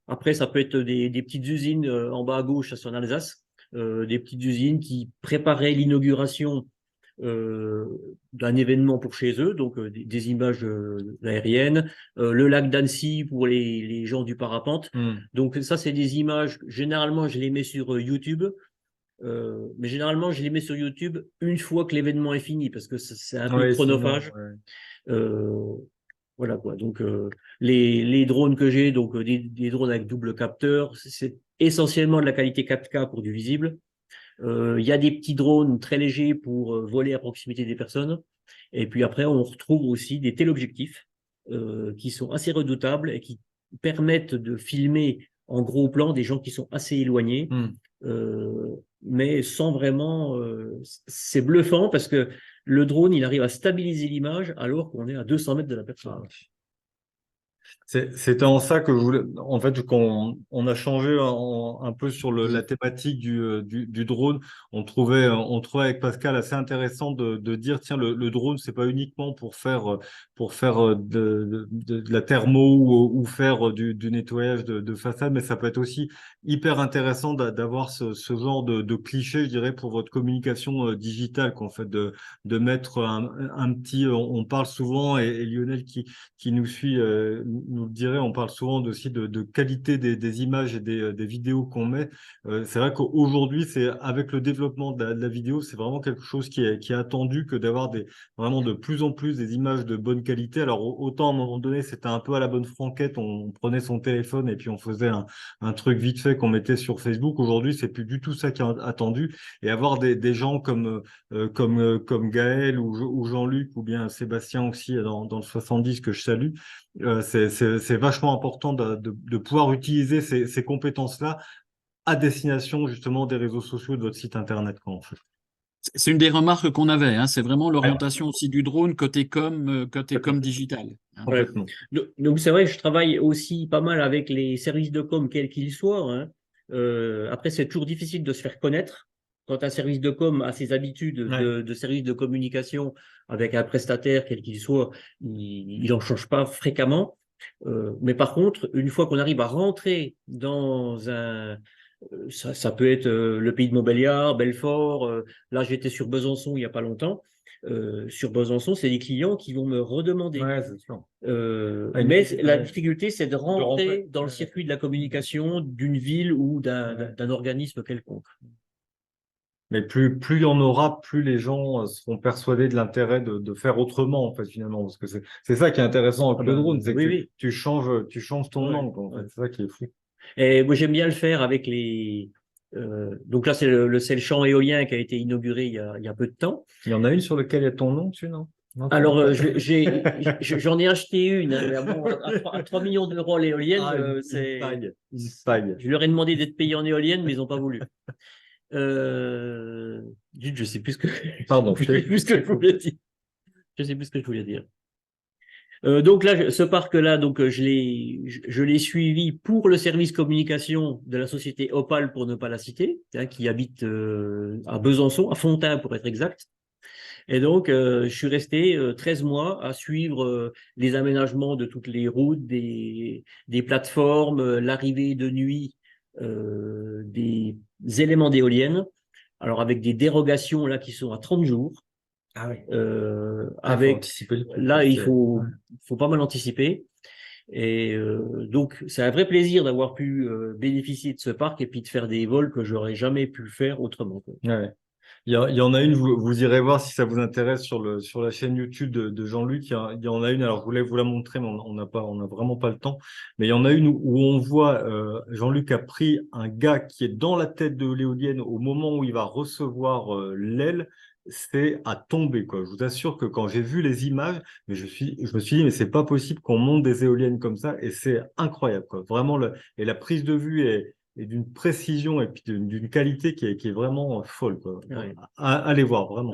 Speaker 2: Après, ça peut être des petites usines en bas à gauche, ça c'est en Alsace, des petites usines qui préparaient l'inauguration d'un événement pour chez eux, donc des images aériennes, le lac d'Annecy pour les gens du parapente. Donc ça, c'est des images, généralement, je les mets sur YouTube. Mais généralement, je les mets sur YouTube une fois que l'événement est fini, parce que c'est un peu chronophage. Voilà quoi. Donc, les drones que j'ai, donc des drones avec double capteur, c'est essentiellement de la qualité 4K pour du visible. Il y a des petits drones très légers pour voler à proximité des personnes. Et puis après, on retrouve aussi des téléobjectifs qui sont assez redoutables et qui permettent de filmer en gros plan des gens qui sont assez éloignés, mais sans vraiment. C'est bluffant parce que le drone, il arrive à stabiliser l'image alors qu'on est à 200 mètres de la personne.
Speaker 1: C'était en ça que je voulais. En fait, quand on a changé un peu sur la thématique du drone, on trouvait avec Pascal assez intéressant de dire, tiens, le drone, c'est pas uniquement pour faire de la thermo ou faire du nettoyage de façade, mais ça peut être aussi hyper intéressant d'avoir ce genre de cliché, je dirais, pour votre communication digitale, qu'en fait, de mettre un petit. On parle souvent, et Lionel qui nous suit nous le dirait, on parle souvent aussi de qualité des images et des vidéos qu'on met. C'est vrai qu'aujourd'hui, c'est avec le développement de la vidéo, c'est vraiment quelque chose qui est attendu que d'avoir vraiment de plus en plus des images de bonne qualité. Alors autant à un moment donné, c'était un peu à la bonne franquette, on prenait son téléphone et puis on faisait un truc vite fait qu'on mettait sur Facebook. Aujourd'hui, c'est plus du tout ça qui est attendu. Et avoir des gens comme Gaël ou Jean-Luc ou bien Sébastien aussi dans le 70 que je salue, c'est vachement important de pouvoir utiliser ces compétences-là à destination justement des réseaux sociaux de votre site internet, quoi, en fait.
Speaker 3: C'est une des remarques qu'on avait, hein, c'est vraiment l'orientation aussi du drone côté com digital. Hein.
Speaker 1: Complètement.
Speaker 2: Donc c'est vrai que je travaille aussi pas mal avec les services de com, quels qu'ils soient. Hein. Après, c'est toujours difficile de se faire connaître. Quand un service de com a ses habitudes de service de communication avec un prestataire, quel qu'il soit, il n'en change pas fréquemment. Mais par contre, une fois qu'on arrive à rentrer dans ça peut être le pays de Montbéliard, Belfort. Là, j'étais sur Besançon il n'y a pas longtemps. Sur Besançon, c'est des clients qui vont me redemander.
Speaker 1: Ouais, c'est sûr.
Speaker 2: Mais la difficulté, c'est de rentrer dans le circuit de la communication d'une ville ou d'un organisme quelconque.
Speaker 1: Mais plus il y en aura, plus les gens seront persuadés de l'intérêt de faire autrement, en fait, finalement. Parce que c'est ça qui est intéressant avec le drone, c'est que tu changes ton angle, en fait. C'est ça qui est fou.
Speaker 2: Et moi, j'aime bien le faire avec donc là, c'est le champ éolien qui a été inauguré il y a peu de temps.
Speaker 1: Il y en a une sur laquelle il y a ton nom dessus, non?
Speaker 2: Alors, j'en ai acheté une, mais bon, à 3 millions d'euros l'éolienne, c'est.
Speaker 1: Une paille.
Speaker 2: Je leur ai demandé d'être payés en éolienne, mais ils n'ont pas voulu. Je sais plus ce que.
Speaker 1: Pardon.
Speaker 2: Je sais plus ce que je voulais dire. Je sais plus ce que je voulais dire. Donc là, ce parc-là, donc je l'ai suivi pour le service communication de la société Opal, pour ne pas la citer, hein, qui habite à Besançon, à Fontaine pour être exact. Et donc, je suis resté 13 mois à suivre les aménagements de toutes les routes, des plateformes, l'arrivée de nuit des éléments d'éoliennes. Alors, avec des dérogations là qui sont à 30 jours.
Speaker 1: Ah oui.
Speaker 2: Là, il faut pas mal anticiper. Et donc, c'est un vrai plaisir d'avoir pu bénéficier de ce parc et puis de faire des vols que j'aurais jamais pu faire autrement.
Speaker 1: Ouais. Il y en a une, vous irez voir si ça vous intéresse sur la chaîne YouTube de Jean-Luc. Il y en a une, alors je voulais vous la montrer, mais on n'a vraiment pas le temps. Mais il y en a une où on voit Jean-Luc a pris un gars qui est dans la tête de l'éolienne au moment où il va recevoir l'aile. C'est à tomber, quoi. Je vous assure que quand j'ai vu les images, mais je me suis dit, mais c'est pas possible qu'on monte des éoliennes comme ça, et c'est incroyable, quoi. Vraiment, et la prise de vue est d'une précision et puis d'une qualité qui est vraiment folle, quoi.
Speaker 2: Ouais.
Speaker 1: Allez voir, vraiment.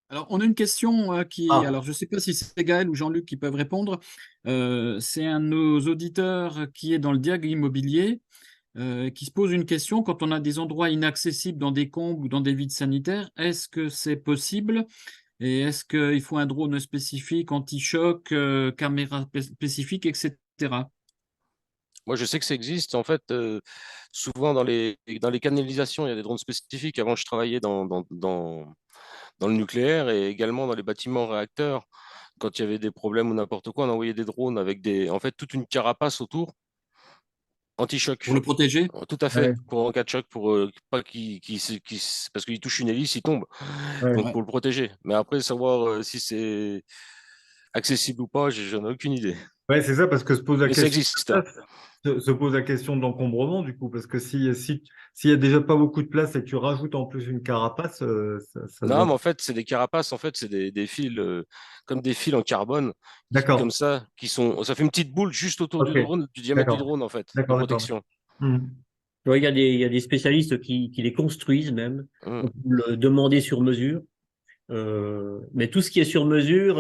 Speaker 3: Alors, on a une question alors je ne sais pas si c'est Gaël ou Jean-Luc qui peuvent répondre. C'est un de nos auditeurs qui est dans le diag immobilier, qui se pose une question. Quand on a des endroits inaccessibles dans des combles ou dans des vides sanitaires, est-ce que c'est possible? Et est-ce qu'il faut un drone spécifique, anti-choc, caméra spécifique, etc.?
Speaker 4: Moi, je sais que ça existe. En fait, souvent dans les canalisations, il y a des drones spécifiques. Avant, je travaillais dans le nucléaire et également dans les bâtiments réacteurs. Quand il y avait des problèmes ou n'importe quoi, on envoyait des drones avec en fait, toute une carapace autour, anti-choc.
Speaker 3: Pour le protéger?
Speaker 4: Tout à fait,
Speaker 1: Ouais.
Speaker 4: pour en cas de choc, pour pas parce qu'il touche une hélice, il tombe.
Speaker 1: Ouais.
Speaker 4: Donc pour le protéger. Mais après, savoir si c'est accessible ou pas, j'en ai aucune idée.
Speaker 1: Ouais, c'est ça, parce que
Speaker 4: Mais ça existe.
Speaker 1: se pose la question de l'encombrement, du coup, parce que s'il y a déjà pas beaucoup de place et que tu rajoutes en plus une carapace, ça
Speaker 4: Non,
Speaker 1: devient.
Speaker 4: mais en fait, c'est des carapaces, en fait, c'est des fils, comme des fils en carbone,
Speaker 1: D'accord.
Speaker 4: comme ça, ça fait une petite boule juste autour
Speaker 1: Ok.
Speaker 4: du diamètre du
Speaker 1: D'accord.
Speaker 4: drone, en fait, de
Speaker 1: D'accord.
Speaker 4: protection.
Speaker 1: Mhm.
Speaker 2: Ouais, il y a des spécialistes qui les construisent même.
Speaker 4: Mm.
Speaker 2: On peut le demander sur mesure. Mais tout ce qui est sur mesure,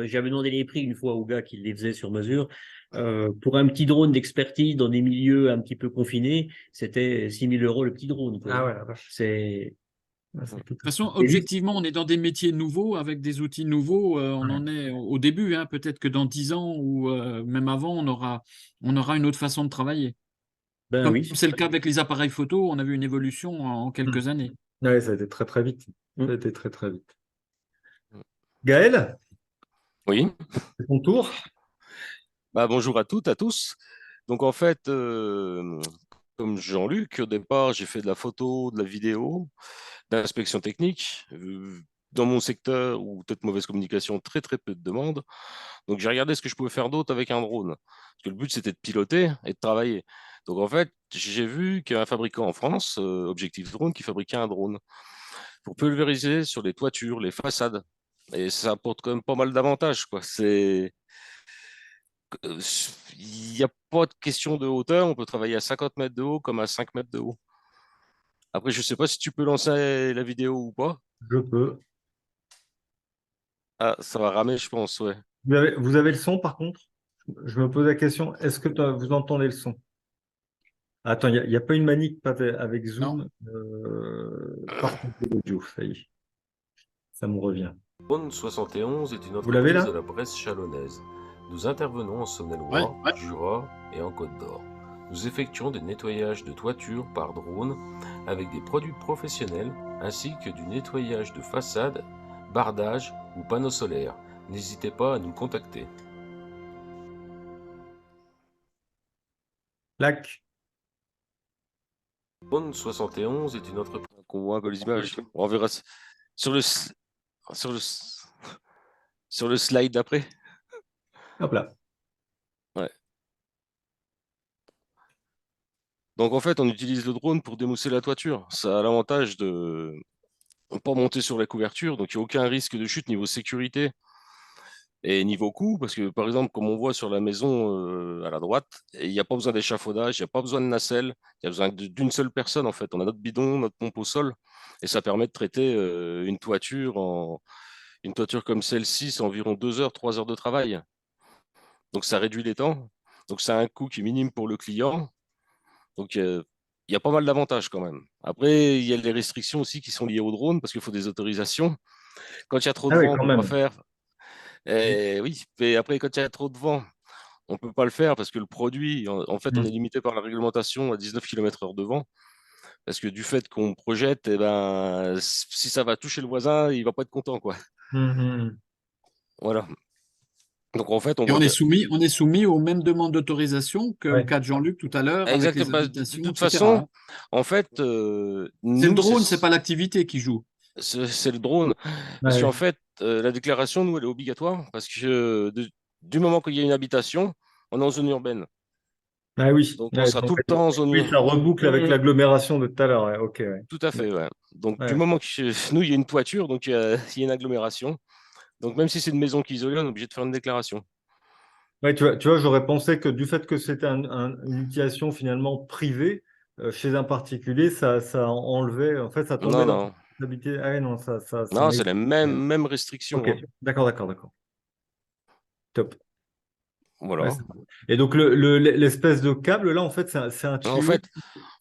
Speaker 2: j'avais demandé les prix une fois au gars qui les faisait sur mesure. Pour un petit drone d'expertise dans des milieux un petit peu confinés, c'était 6 000 € le petit drone, quoi.
Speaker 1: Ah ouais, la vache.
Speaker 2: C'est,
Speaker 1: Ouais, c'est
Speaker 4: Mm.
Speaker 1: tout
Speaker 3: De toute façon,
Speaker 2: et juste,
Speaker 3: objectivement, on est dans des métiers nouveaux, avec des outils nouveaux. On en est au début, hein. Peut-être que dans 10 ans ou même avant, on aura une autre façon de travailler.
Speaker 2: ben
Speaker 3: Comme
Speaker 2: oui.
Speaker 3: c'est le cas avec les appareils photo, on a vu une évolution en
Speaker 1: Mhm.
Speaker 3: quelques années.
Speaker 1: Ouais, ça a été très très vite. Ça a
Speaker 2: Mm.
Speaker 1: été très très vite. Gaël,
Speaker 4: Oui.
Speaker 1: c'est ton tour.
Speaker 4: Bah, bonjour à toutes, à tous. Donc en fait, comme Jean-Luc, au départ, j'ai fait de la photo, de la vidéo, de l'inspection technique. Dans mon secteur, ou peut-être mauvaise communication, très très peu de demandes. Donc j'ai regardé ce que je pouvais faire d'autre avec un drone. Parce que le but, c'était de piloter et de travailler. Donc en fait, j'ai vu qu'il y a un fabricant en France, Objectif Drone, qui fabriquait un drone pour pulvériser sur les toitures, les façades. Et ça apporte quand même pas mal d'avantages, quoi. Euh, Il n'y a pas de question de hauteur. On peut travailler à 50 mètres de haut comme à 5 mètres de haut. Après, je ne sais pas si tu peux lancer la vidéo ou pas.
Speaker 1: Je peux.
Speaker 4: Ah, ça va ramer, je pense, ouais.
Speaker 1: Vous avez le son par contre? Je me pose la question, est-ce que vous entendez le son? Attends, il y a pas une manip avec
Speaker 3: Non.
Speaker 1: Zoom. Partage de l'audio, ça y est, ça me revient.
Speaker 5: Drone 71 est une
Speaker 1: Vous l'avez
Speaker 5: entreprise
Speaker 1: là?
Speaker 5: de la Bresse chalonnaise. Nous intervenons en
Speaker 3: Ouais,
Speaker 5: Saône-et-Loire,
Speaker 3: ouais.
Speaker 5: Jura et en Côte d'Or. Nous effectuons des nettoyages de toiture par drone avec des produits professionnels ainsi que du nettoyage de façade, bardage ou panneaux solaires. N'hésitez pas à nous contacter.
Speaker 1: Lac.
Speaker 5: Drone 71 est une entreprise.
Speaker 4: Qu'on voit un peu les images. On verra sur le, sur le, sur le slide d'après.
Speaker 1: Hop là.
Speaker 4: Ouais. Donc en fait, on utilise le drone pour démousser la toiture. Ça a l'avantage de ne pas monter sur la couverture, donc il n'y a aucun risque de chute niveau sécurité. Et niveau coût, parce que par exemple, comme on voit sur la maison à la droite, il n'y a pas besoin d'échafaudage, il n'y a pas besoin de nacelle, il y a besoin d'une seule personne en fait. On a notre bidon, notre pompe au sol, et ça permet de traiter une toiture comme celle-ci, c'est environ 2 heures, 3 heures de travail. Donc ça réduit les temps. Donc c'est un coût qui est minime pour le client. Donc il y a pas mal d'avantages quand même. Après, il y a les restrictions aussi qui sont liées au drone, parce qu'il faut des autorisations. Quand il y a trop de
Speaker 1: Ah oui,
Speaker 4: vent, on ne
Speaker 1: quand
Speaker 4: peut pas
Speaker 1: même.
Speaker 4: faire. Et oui, mais après, quand il y a trop de vent, on ne peut pas le faire parce que le produit, en fait, on est
Speaker 1: Hmm.
Speaker 4: limité par la réglementation à 19 km/h de vent. Parce que du fait qu'on projette, eh ben, si ça va toucher le voisin, il ne va pas être content, quoi.
Speaker 1: Hmm.
Speaker 4: Voilà. Donc en fait, on
Speaker 3: Et
Speaker 4: va.
Speaker 3: on est soumis aux mêmes demandes d'autorisation que le
Speaker 1: Ouais.
Speaker 3: cas de Jean-Luc tout à l'heure avec
Speaker 4: Exactement.
Speaker 3: les
Speaker 4: Bah, de
Speaker 3: habitations,
Speaker 4: toute
Speaker 3: etc.
Speaker 4: façon,
Speaker 3: hein.
Speaker 4: en fait,
Speaker 3: C'est le
Speaker 4: nous,
Speaker 3: drone, c'est pas l'activité qui joue.
Speaker 4: c'est le drone. Parce qu'en
Speaker 1: Ouais.
Speaker 4: fait, la déclaration, nous, elle est obligatoire. Parce que du moment qu'il y a une habitation, on est en zone urbaine.
Speaker 1: Ah oui.
Speaker 4: Donc on
Speaker 1: Ouais,
Speaker 4: sera tout le temps en zone
Speaker 1: oui, ça
Speaker 4: urbaine.
Speaker 1: reboucle avec l'agglomération de tout à l'heure. Ouais. Ok. Ouais.
Speaker 4: Tout à fait, ouais. Donc, du
Speaker 1: Ouais.
Speaker 4: moment que nous, il y a une toiture, donc il y a une agglomération. Donc, même si c'est une maison qui est isolée, on est obligé de faire une déclaration.
Speaker 1: Ouais, tu vois, j'aurais pensé que du fait que c'était une utilisation finalement privée chez un particulier, ça enlevait, en fait, ça tombait
Speaker 4: Non,
Speaker 1: dans la
Speaker 4: non.
Speaker 1: responsabilité. Ah ouais, non, ça
Speaker 4: Non, c'est
Speaker 1: m'aide.
Speaker 4: les mêmes restrictions,
Speaker 1: Ok,
Speaker 4: hein.
Speaker 1: d'accord, d'accord, d'accord. Top. Ouais,
Speaker 4: Voilà.
Speaker 1: c'est bon. Et donc, l'espèce de câble, là, en fait, c'est un
Speaker 4: En
Speaker 1: tuyau.
Speaker 4: fait,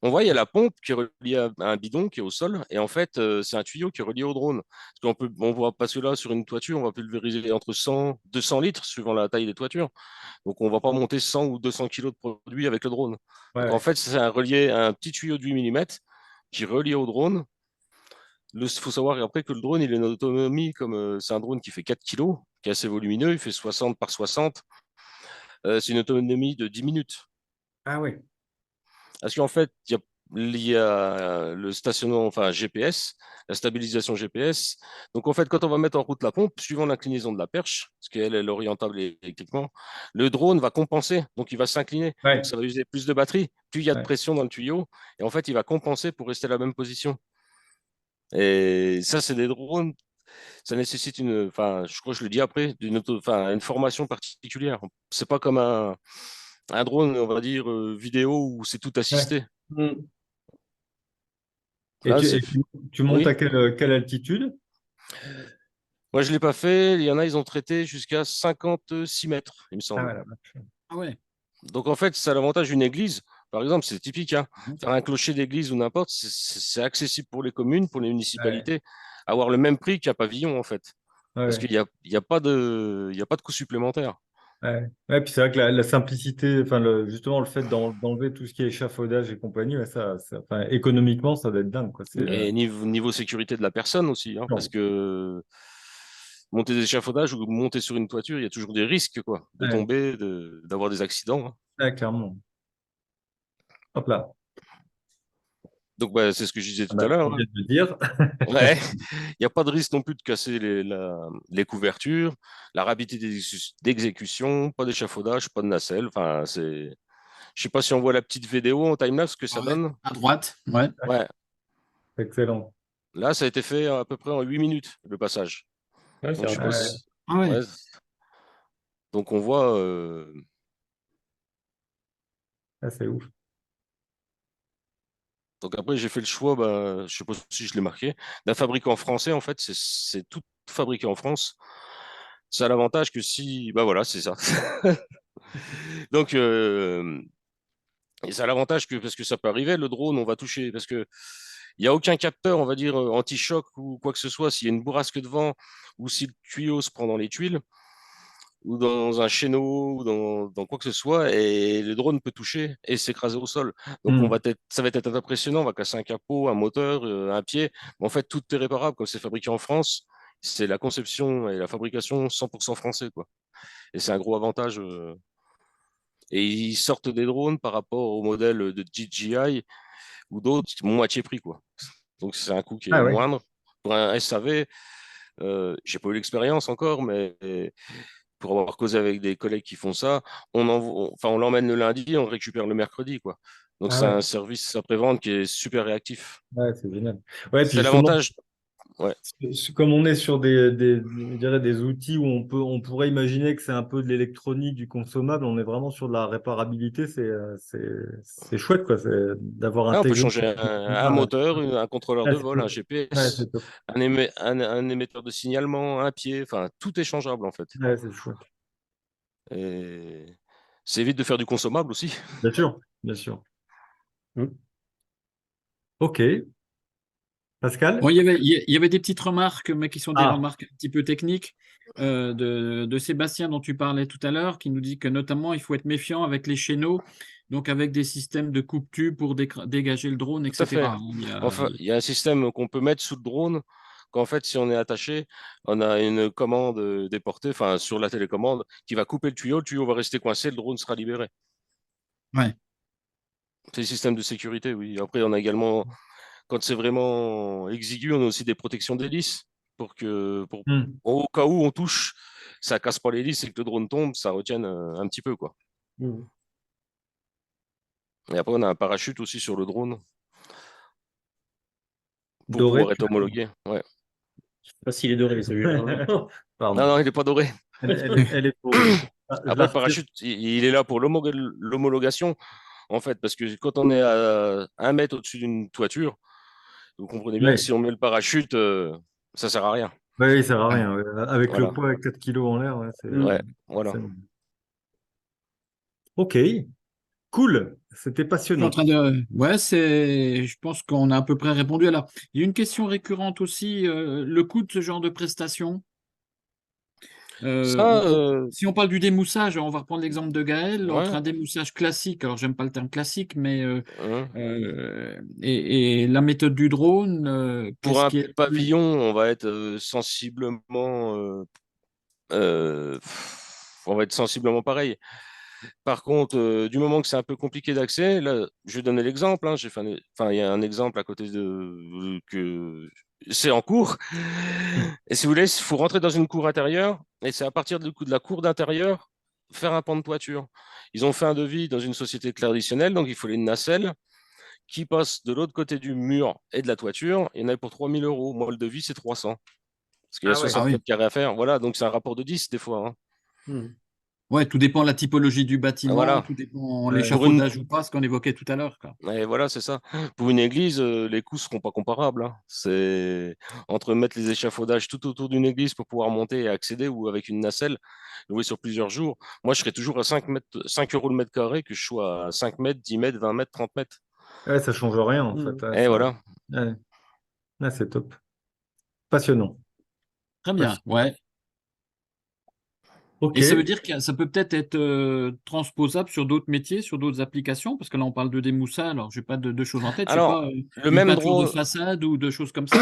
Speaker 4: on voit, il y a la pompe qui est reliée à un bidon qui est au sol. Et en fait, c'est un tuyau qui est relié au drone. Parce on voit, parce que là, sur une toiture, on va pulvériser entre 100, 200 litres, suivant la taille des toitures. Donc, on ne va pas monter 100 ou 200 kilos de produit avec le drone.
Speaker 1: Ouais,
Speaker 4: Donc, en
Speaker 1: ouais.
Speaker 4: fait, c'est un petit tuyau de 8 mm qui est relié au drone. Il faut savoir après que le drone, il a une autonomie, comme c'est un drone qui fait 4 kilos, qui est assez volumineux, il fait 60 par 60. C'est une autonomie de 10 minutes.
Speaker 1: Ah ouais.
Speaker 4: Parce qu'en fait, il y a le stationnement, enfin GPS, la stabilisation GPS. Donc en fait, quand on va mettre en route la pompe, suivant l'inclinaison de la perche, parce qu'elle est orientable électriquement, le drone va compenser, donc il va s'incliner. Donc
Speaker 1: Ouais,
Speaker 4: ça va user plus de batterie, plus il y a de
Speaker 1: ouais.
Speaker 4: pression dans le tuyau, et en fait, il va compenser pour rester à la même position. Et ça, c'est des drones. Ça nécessite enfin, je crois que je le dis après, enfin, une formation particulière. C'est pas comme un drone, on va dire, vidéo où c'est tout assisté.
Speaker 2: Mm.
Speaker 1: Et
Speaker 4: Là,
Speaker 1: tu,
Speaker 4: c'est.
Speaker 1: et tu- tu montes
Speaker 4: Oui.
Speaker 1: à quelle altitude?
Speaker 4: Moi, je ne l'ai pas fait. Il y en a, ils ont traité jusqu'à 56 mètres, il me
Speaker 1: Ah,
Speaker 4: semble.
Speaker 1: voilà.
Speaker 3: Ah ouais.
Speaker 4: Donc, en fait, ça a l'avantage d'une église. Par exemple, c'est typique, hein. Faire un clocher d'église ou n'importe, c'est accessible pour les communes, pour les
Speaker 1: Ouais,
Speaker 4: municipalités, avoir le même prix qu'un pavillon, en fait. Parce
Speaker 1: ouais,
Speaker 4: qu'il n'y a pas de coût supplémentaire.
Speaker 1: ouais. Ouais, puis c'est vrai que la simplicité, enfin, justement, le fait d'enlever tout ce qui est échafaudage et compagnie, ouais, enfin, économiquement, ça doit être dingue, quoi.
Speaker 4: Et niveau sécurité de la personne aussi, hein, parce
Speaker 1: Non.
Speaker 4: que monter des échafaudages ou monter sur une toiture, il y a toujours des risques, quoi, de
Speaker 1: Ouais,
Speaker 4: tomber, d'avoir des accidents, hein.
Speaker 1: ouais, clairement. Hop là.
Speaker 4: Donc, bah, c'est ce que je disais
Speaker 1: Ah
Speaker 4: tout
Speaker 1: bah,
Speaker 4: à l'heure,
Speaker 1: tu
Speaker 4: hein.
Speaker 1: viens de le dire.
Speaker 4: Ouais, il n'y a pas de risque non plus de casser les couvertures, la rapidité d'exécution, pas d'échafaudage, pas de nacelle. Enfin, je sais pas si on voit la petite vidéo en timelapse que ça
Speaker 3: Ouais.
Speaker 4: donne.
Speaker 3: À droite, ouais.
Speaker 4: Ouais,
Speaker 1: Excellent.
Speaker 4: là, ça a été fait à peu près en 8 minutes, le passage.
Speaker 2: Ouais, c'est
Speaker 4: Donc, je sais pas
Speaker 2: rapide.
Speaker 1: Ouais,
Speaker 4: si.
Speaker 3: Ah ouais.
Speaker 4: Ouais. Donc, on voit.
Speaker 1: ah, c'est ouf.
Speaker 4: Donc, après, j'ai fait le choix, bah, je sais pas si je l'ai marqué, d'un fabricant français. En fait, c'est tout fabriqué en France. Ça a l'avantage que si. Bah voilà, c'est ça. Donc, et ça a l'avantage que, parce que ça peut arriver, le drone, on va toucher, parce que il n'y a aucun capteur, on va dire, anti-choc ou quoi que ce soit. S'il y a une bourrasque de vent ou si le tuyau se prend dans les tuiles ou dans un chéneau ou dans quoi que ce soit, et le drone peut toucher et s'écraser au sol. Donc
Speaker 1: Hmm.
Speaker 4: ça va être impressionnant, on va casser un capot, un moteur, un pied. Mais en fait, tout est réparable, comme c'est fabriqué en France. C'est la conception et la fabrication 100% français, quoi. Et c'est un gros avantage. Et ils sortent des drones par rapport au modèle de DJI ou d'autres, moitié prix, quoi. Donc c'est un coût qui est
Speaker 1: Ah ouais.
Speaker 4: moindre. Pour un SAV, j'ai pas eu l'expérience encore, mais pour avoir causé avec des collègues qui font ça, on l'emmène le lundi, on le récupère le mercredi, quoi. Donc
Speaker 1: Ah
Speaker 4: c'est
Speaker 1: ouais.
Speaker 4: un service après-vente qui est super réactif.
Speaker 1: Ouais, c'est génial. Ouais, puis
Speaker 4: C'est
Speaker 1: justement,
Speaker 4: l'avantage. Ouais.
Speaker 1: comme on est sur je dirais des outils où on pourrait imaginer que c'est un peu de l'électronique, du consommable, on est vraiment sur de la réparabilité. C'est chouette, quoi. C'est d'avoir
Speaker 4: Là, on peut
Speaker 1: intégré.
Speaker 4: changer un moteur, un contrôleur
Speaker 1: Ouais,
Speaker 4: de
Speaker 1: c'est
Speaker 4: vol, un
Speaker 1: top. Ouais,
Speaker 4: GPS,
Speaker 1: c'est top.
Speaker 4: un émetteur de signalement, un pied, enfin, tout est changeable en fait.
Speaker 1: Ouais, c'est chouette.
Speaker 4: Et ça évite de faire du consommable aussi.
Speaker 1: Bien sûr, bien sûr.
Speaker 2: Mm.
Speaker 1: OK.
Speaker 3: Bon,
Speaker 1: Pascal?
Speaker 3: il y avait des petites remarques, mais qui sont des
Speaker 1: Ah,
Speaker 3: remarques un petit peu techniques, de Sébastien dont tu parlais tout à l'heure, qui nous dit que notamment il faut être méfiant avec les chéneaux, donc avec des systèmes de coupe-tube pour dégager le drone,
Speaker 4: Tout à fait.
Speaker 3: etc.
Speaker 4: Enfin, il y a un système qu'on peut mettre sous le drone, qu'en fait, si on est attaché, on a une commande déportée, enfin, sur la télécommande, qui va couper le tuyau va rester coincé, le drone sera libéré.
Speaker 3: Ouais.
Speaker 4: C'est le système de sécurité, oui. Après, on a également, quand c'est vraiment exigu, on a aussi des protections d'hélice
Speaker 1: hmm.
Speaker 4: au cas où on touche, ça casse pas l'hélice et que le drone tombe, ça retienne un petit peu, quoi.
Speaker 2: Mm.
Speaker 4: Et après, on a un parachute aussi sur le drone pour
Speaker 1: Doré,
Speaker 4: pouvoir être homologué. Ouais.
Speaker 2: Pas s'il est doré, celui-là, hein.
Speaker 4: Non,
Speaker 1: Pardon.
Speaker 4: non, il n'est pas doré.
Speaker 1: Elle est pour. Ah, je la
Speaker 4: Après, le
Speaker 1: retire.
Speaker 4: parachute, il est là pour l'homologation, en fait, parce que quand on est à 1 mètre au-dessus d'une toiture, vous comprenez bien que
Speaker 1: Oui,
Speaker 4: si on met le parachute, ça sert à rien.
Speaker 1: oui, ça sert à rien. Ouais. Avec le
Speaker 4: Voilà.
Speaker 1: poids, 4 kilos en l'air, ouais,
Speaker 2: Mm.
Speaker 4: Ouais, voilà.
Speaker 1: c'est- OK, cool. C'était
Speaker 3: Je suis en
Speaker 1: passionnant.
Speaker 3: train de. Ouais, je pense qu'on a à peu près répondu. Alors, il y a une question récurrente aussi, le coût de ce genre de prestation.
Speaker 4: Ça,
Speaker 3: Si on parle du démoussage, on va reprendre l'exemple de Gaël, entre
Speaker 4: ouais.
Speaker 3: un démoussage classique, alors j'aime pas le terme classique, mais
Speaker 4: Hein.
Speaker 3: et la méthode du drone,
Speaker 4: Pour
Speaker 3: qu'est-ce
Speaker 4: un
Speaker 3: qui est le plus.
Speaker 4: pavillon, on va être sensiblement, on va être sensiblement pareil. Par contre, du moment que c'est un peu compliqué d'accès, là, je vais donner l'exemple, hein, enfin, il y a un exemple à côté que c'est en cours. Et si vous voulez, il faut rentrer dans une cour intérieure, et c'est à partir de la cour d'intérieur faire un pan de toiture. Ils ont fait un devis dans une société traditionnelle, donc il faut une nacelle qui passe de l'autre côté du mur et de la toiture. Il y en a pour 3 000 euros. Moi, le devis, c'est 300. Parce qu'il y a
Speaker 1: Ah ouais.
Speaker 3: Ah
Speaker 4: 60
Speaker 3: oui.
Speaker 4: mètres carrés à faire. Voilà, donc c'est un rapport de 10 des fois, hein.
Speaker 2: Mm.
Speaker 3: Ouais, tout dépend de la typologie du bâtiment,
Speaker 4: Voilà.
Speaker 3: tout dépend
Speaker 1: Ouais.
Speaker 3: l'échafaudage ou pas, ce qu'on évoquait tout à l'heure, quoi.
Speaker 4: Et voilà, c'est ça. Pour une église, les coûts seront pas comparables, hein. C'est entre mettre les échafaudages tout autour d'une église pour pouvoir monter et accéder ou avec une nacelle, louer sur plusieurs jours. Moi, je serais toujours à 5 euros le mètre carré, que je sois à 5 mètres, 10 mètres, 20 mètres, 30 mètres.
Speaker 1: Ouais, ça change rien en
Speaker 2: Mm.
Speaker 1: fait. Ouais,
Speaker 4: Et voilà.
Speaker 1: ouais. Ouais, c'est top. Passionnant.
Speaker 3: Très bien, ouais.
Speaker 1: Ok.
Speaker 3: Et ça veut dire que ça peut peut-être être transposable sur d'autres métiers, sur d'autres applications, parce que là, on parle de démoussage, alors je n'ai pas de choses en tête, je sais
Speaker 4: Alors,
Speaker 3: pas,
Speaker 4: le
Speaker 3: une
Speaker 4: même
Speaker 3: peinture de
Speaker 4: drone,
Speaker 3: façade ou de choses comme ça.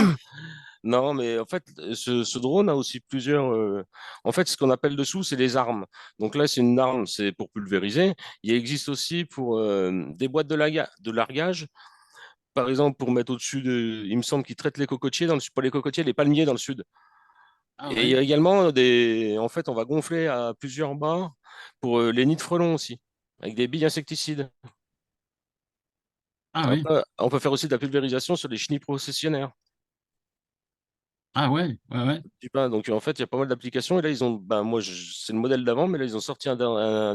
Speaker 4: non, mais en fait, ce drone a aussi plusieurs. En fait, ce qu'on appelle dessous, c'est les armes. Donc là, c'est une arme, c'est pour pulvériser. Il existe aussi pour des boîtes de largage. Par exemple, pour mettre au-dessus de. Il me semble qu'ils traitent les cocotiers, pas les cocotiers, les palmiers dans le sud.
Speaker 3: Ah
Speaker 4: Et il y
Speaker 3: ouais.
Speaker 4: a également des. En fait, on va gonfler à plusieurs barres pour les nids de frelons aussi, avec des billes insecticides.
Speaker 3: Ah oui.
Speaker 4: Après, on peut faire aussi de la pulvérisation sur les chenilles processionnaires.
Speaker 3: Ah ouais, ouais, ouais.
Speaker 4: Je sais pas, donc en fait, il y a pas mal d'applications. Et là, ils ont. Ben, moi, c'est le modèle d'avant, mais là, ils ont sorti un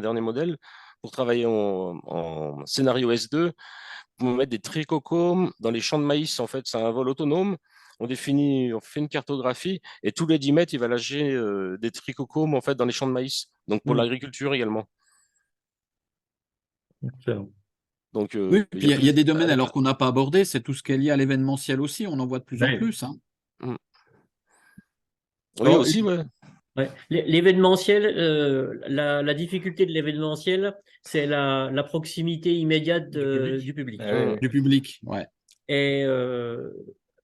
Speaker 4: dernier modèle pour travailler en scénario S2 pour mettre des trichocomes dans les champs de maïs. En fait, c'est un vol autonome. On fait une cartographie et tous les 10 mètres, il va lâcher des trichocomes en fait, dans les champs de maïs. Donc pour
Speaker 1: Hmm.
Speaker 4: l'agriculture également.
Speaker 1: Excellent.
Speaker 4: Donc
Speaker 3: Oui,
Speaker 4: il
Speaker 3: puis
Speaker 4: y a
Speaker 3: il y a
Speaker 4: plus
Speaker 3: des domaines
Speaker 4: avec.
Speaker 3: alors qu'on n'a pas abordé, c'est tout ce qui est lié à l'événementiel aussi, on en voit de plus en
Speaker 1: Ouais.
Speaker 3: plus, hein.
Speaker 4: Mm. Oui,
Speaker 1: Alors,
Speaker 4: aussi, ouais.
Speaker 2: Ouais. L'événementiel, la difficulté de l'événementiel, c'est la proximité immédiate du public.
Speaker 1: Ah ouais.
Speaker 3: Du public, ouais.
Speaker 2: Et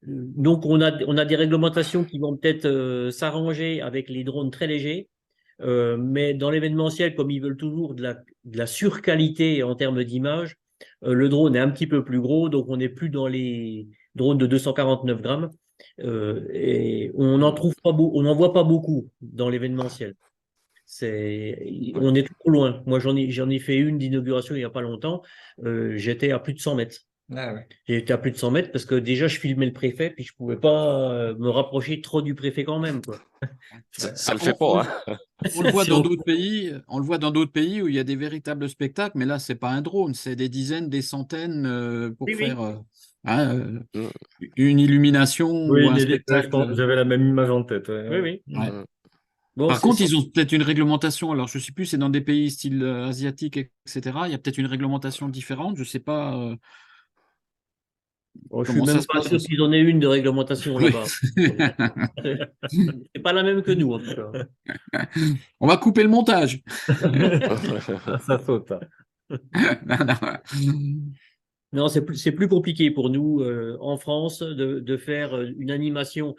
Speaker 2: donc, on a des réglementations qui vont peut-être s'arranger avec les drones très légers, mais dans l'événementiel, comme ils veulent toujours de la surqualité en termes d'image, le drone est un petit peu plus gros, donc on n'est plus dans les drones de 249 grammes, et on n'en trouve pas on n'en voit pas beaucoup dans l'événementiel.
Speaker 4: Ouais.
Speaker 2: On est trop loin. Moi, j'en ai fait une d'inauguration il n'y a pas longtemps. J'étais à plus de 100 mètres.
Speaker 1: Ah ouais.
Speaker 2: J'ai été à plus de 100 mètres parce que déjà, je filmais le préfet, puis je pouvais pas me rapprocher trop du préfet quand même, quoi.
Speaker 4: Ça le
Speaker 3: On,
Speaker 4: fait pas, hein.
Speaker 3: on le voit
Speaker 2: Si
Speaker 3: dans
Speaker 2: on-
Speaker 3: d'autres pays, on le voit dans d'autres pays où il y a des véritables spectacles, mais là, c'est pas un drone, c'est des dizaines, des centaines pour
Speaker 2: Oui, oui.
Speaker 3: faire hein,
Speaker 4: Mm.
Speaker 3: une illumination
Speaker 1: Oui,
Speaker 3: ou un spectacle.
Speaker 1: j'avais la même image en tête. Ouais,
Speaker 2: Oui,
Speaker 1: ouais.
Speaker 2: oui.
Speaker 3: Ouais.
Speaker 4: Mm.
Speaker 2: Bon,
Speaker 3: Par contre, ils ont peut-être une réglementation. Alors, je ne sais plus, c'est dans des pays style asiatique, etc. Il y a peut-être une réglementation différente. Je ne sais pas
Speaker 2: bon, je suis
Speaker 3: comment ça
Speaker 2: même
Speaker 3: se
Speaker 2: pas
Speaker 3: passe.
Speaker 2: sûr qu'ils en aient une de réglementation
Speaker 3: Oui.
Speaker 2: là-bas. C'est pas la même que nous, en tout cas.
Speaker 3: On va couper le montage.
Speaker 1: Ça saute.
Speaker 3: Non, non.
Speaker 2: Non, c'est plus compliqué pour nous en France de faire une animation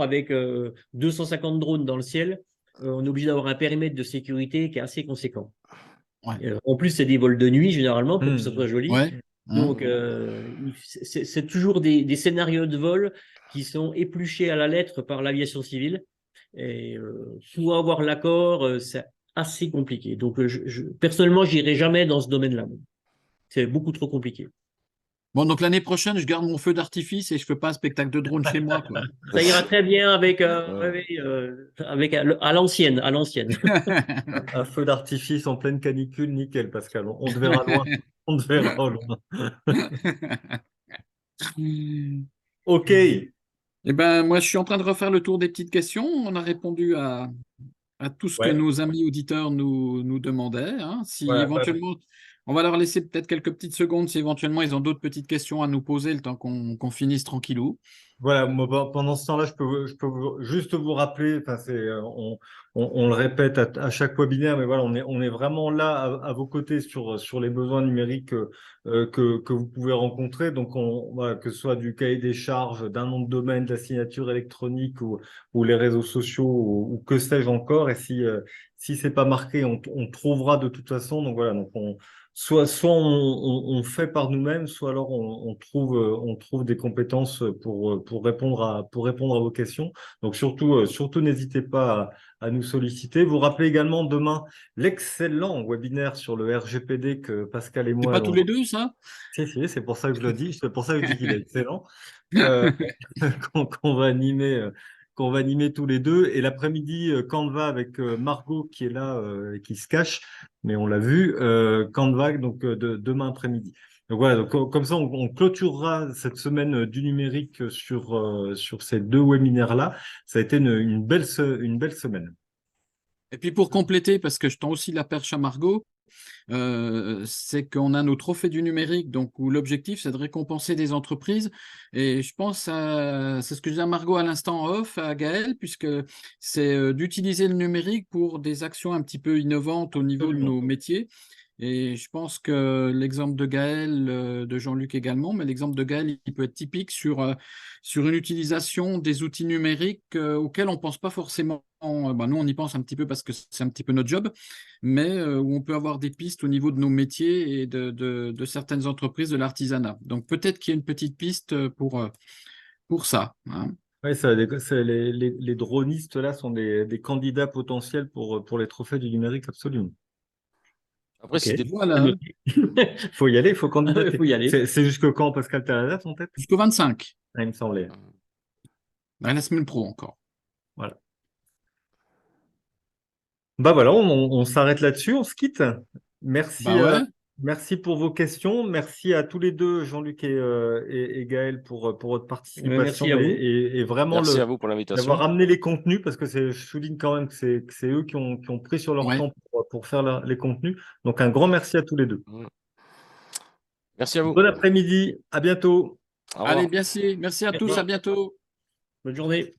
Speaker 2: avec 250 drones dans le ciel. On est obligé d'avoir un périmètre de sécurité qui est assez conséquent.
Speaker 3: Ouais.
Speaker 2: En plus, c'est des vols de nuit généralement pour que ça
Speaker 1: Hmm.
Speaker 2: soit joli.
Speaker 3: Ouais. Hein.
Speaker 2: Donc, c'est toujours des scénarios de vol qui sont épluchés à la lettre par l'aviation civile. Et pour avoir l'accord, c'est assez compliqué. Donc, personnellement, j'irai jamais dans ce domaine-là. C'est beaucoup trop compliqué.
Speaker 3: Bon, donc l'année prochaine, je garde mon feu d'artifice et je fais pas un spectacle de drone chez moi, quoi.
Speaker 2: Ça ira très bien avec,
Speaker 4: Ouais.
Speaker 2: oui, oui, avec à l'ancienne, à l'ancienne.
Speaker 1: Un feu d'artifice en pleine canicule, nickel, Pascal. On te verra loin. On te verra au loin. Ok.
Speaker 3: Eh ben, moi, je suis en train de refaire le tour des petites questions. On a répondu à tout ce que
Speaker 1: Ouais.
Speaker 3: nos amis auditeurs nous demandaient, hein. Si
Speaker 1: Voilà.
Speaker 3: éventuellement, on va leur laisser peut-être quelques petites secondes si éventuellement ils ont d'autres petites questions à nous poser le temps qu'on finisse tranquillou.
Speaker 1: Voilà, moi, pendant ce temps-là, juste vous rappeler, enfin, on le répète à chaque webinaire, mais voilà, on est vraiment là à vos côtés sur les besoins numériques que vous pouvez rencontrer. Donc, voilà, que ce soit du cahier des charges, d'un nom de domaine, de la signature électronique ou les réseaux sociaux ou que sais-je encore. Et si c'est pas marqué, on trouvera de toute façon. Donc voilà, donc soit on fait par nous-mêmes, soit alors on trouve des compétences pour pour répondre à vos questions. Donc surtout n'hésitez pas à nous solliciter. Vous rappelez également demain l'excellent webinaire sur le RGPD que Pascal et
Speaker 3: C'est
Speaker 1: moi
Speaker 3: pas tous
Speaker 1: allons.
Speaker 3: les deux, ça?
Speaker 1: Si, c'est pour ça que je le dis. C'est pour ça que je dis qu'il est excellent. Euh, qu'on va animer qu'on va animer tous les deux. Et l'après-midi, Canva avec Margot qui est là, qui se cache, mais on l'a vu, Canva donc demain après-midi. Donc voilà, donc, comme ça, on clôturera cette semaine du numérique sur ces 2 webinaires-là. Ça a été une belle semaine.
Speaker 3: Et puis pour compléter, parce que je tends aussi la perche à Margot, c'est qu'on a nos trophées du numérique, donc où l'objectif c'est de récompenser des entreprises. Et je pense c'est ce que je disais à Margot à l'instant en off, à Gaël, puisque c'est d'utiliser le numérique pour des actions un petit peu innovantes au niveau de nos métiers. Et je pense que l'exemple de Gaël, de Jean-Luc également, mais l'exemple de Gaël, il peut être typique sur une utilisation des outils numériques auxquels on ne pense pas forcément. Nous, on y pense un petit peu parce que c'est un petit peu notre job, mais où on peut avoir des pistes au niveau de nos métiers et de certaines entreprises de l'artisanat. Donc peut-être qu'il y a une petite piste pour ça. Hein.
Speaker 1: Oui, les dronistes là sont des candidats potentiels pour les trophées du numérique, absolument.
Speaker 4: Après,
Speaker 1: Ok.
Speaker 3: Voilà,
Speaker 1: Faut y aller, faut candidater.
Speaker 2: Il faut y aller.
Speaker 1: C'est jusque quand, Pascal, t'as la date en tête?
Speaker 3: jusqu'au 25,
Speaker 1: Il me semblait.
Speaker 3: la semaine pro encore.
Speaker 1: Voilà. Bah voilà, on s'arrête là-dessus, on se quitte. Merci,
Speaker 3: Bah ouais.
Speaker 1: merci pour vos questions. Merci à tous les deux, Jean-Luc et Gaël, pour votre participation
Speaker 2: Merci à vous.
Speaker 1: et vraiment
Speaker 4: Merci à vous pour l'invitation.
Speaker 1: d'avoir amené les contenus, parce que je souligne quand même que c'est eux qui ont pris sur leur
Speaker 3: Ouais.
Speaker 1: temps pour faire les contenus. Donc un grand merci à tous les deux.
Speaker 4: Merci à vous.
Speaker 1: Bon après-midi, à bientôt.
Speaker 4: Au revoir.
Speaker 3: Allez, merci à tous, à bientôt.
Speaker 2: Bonne journée.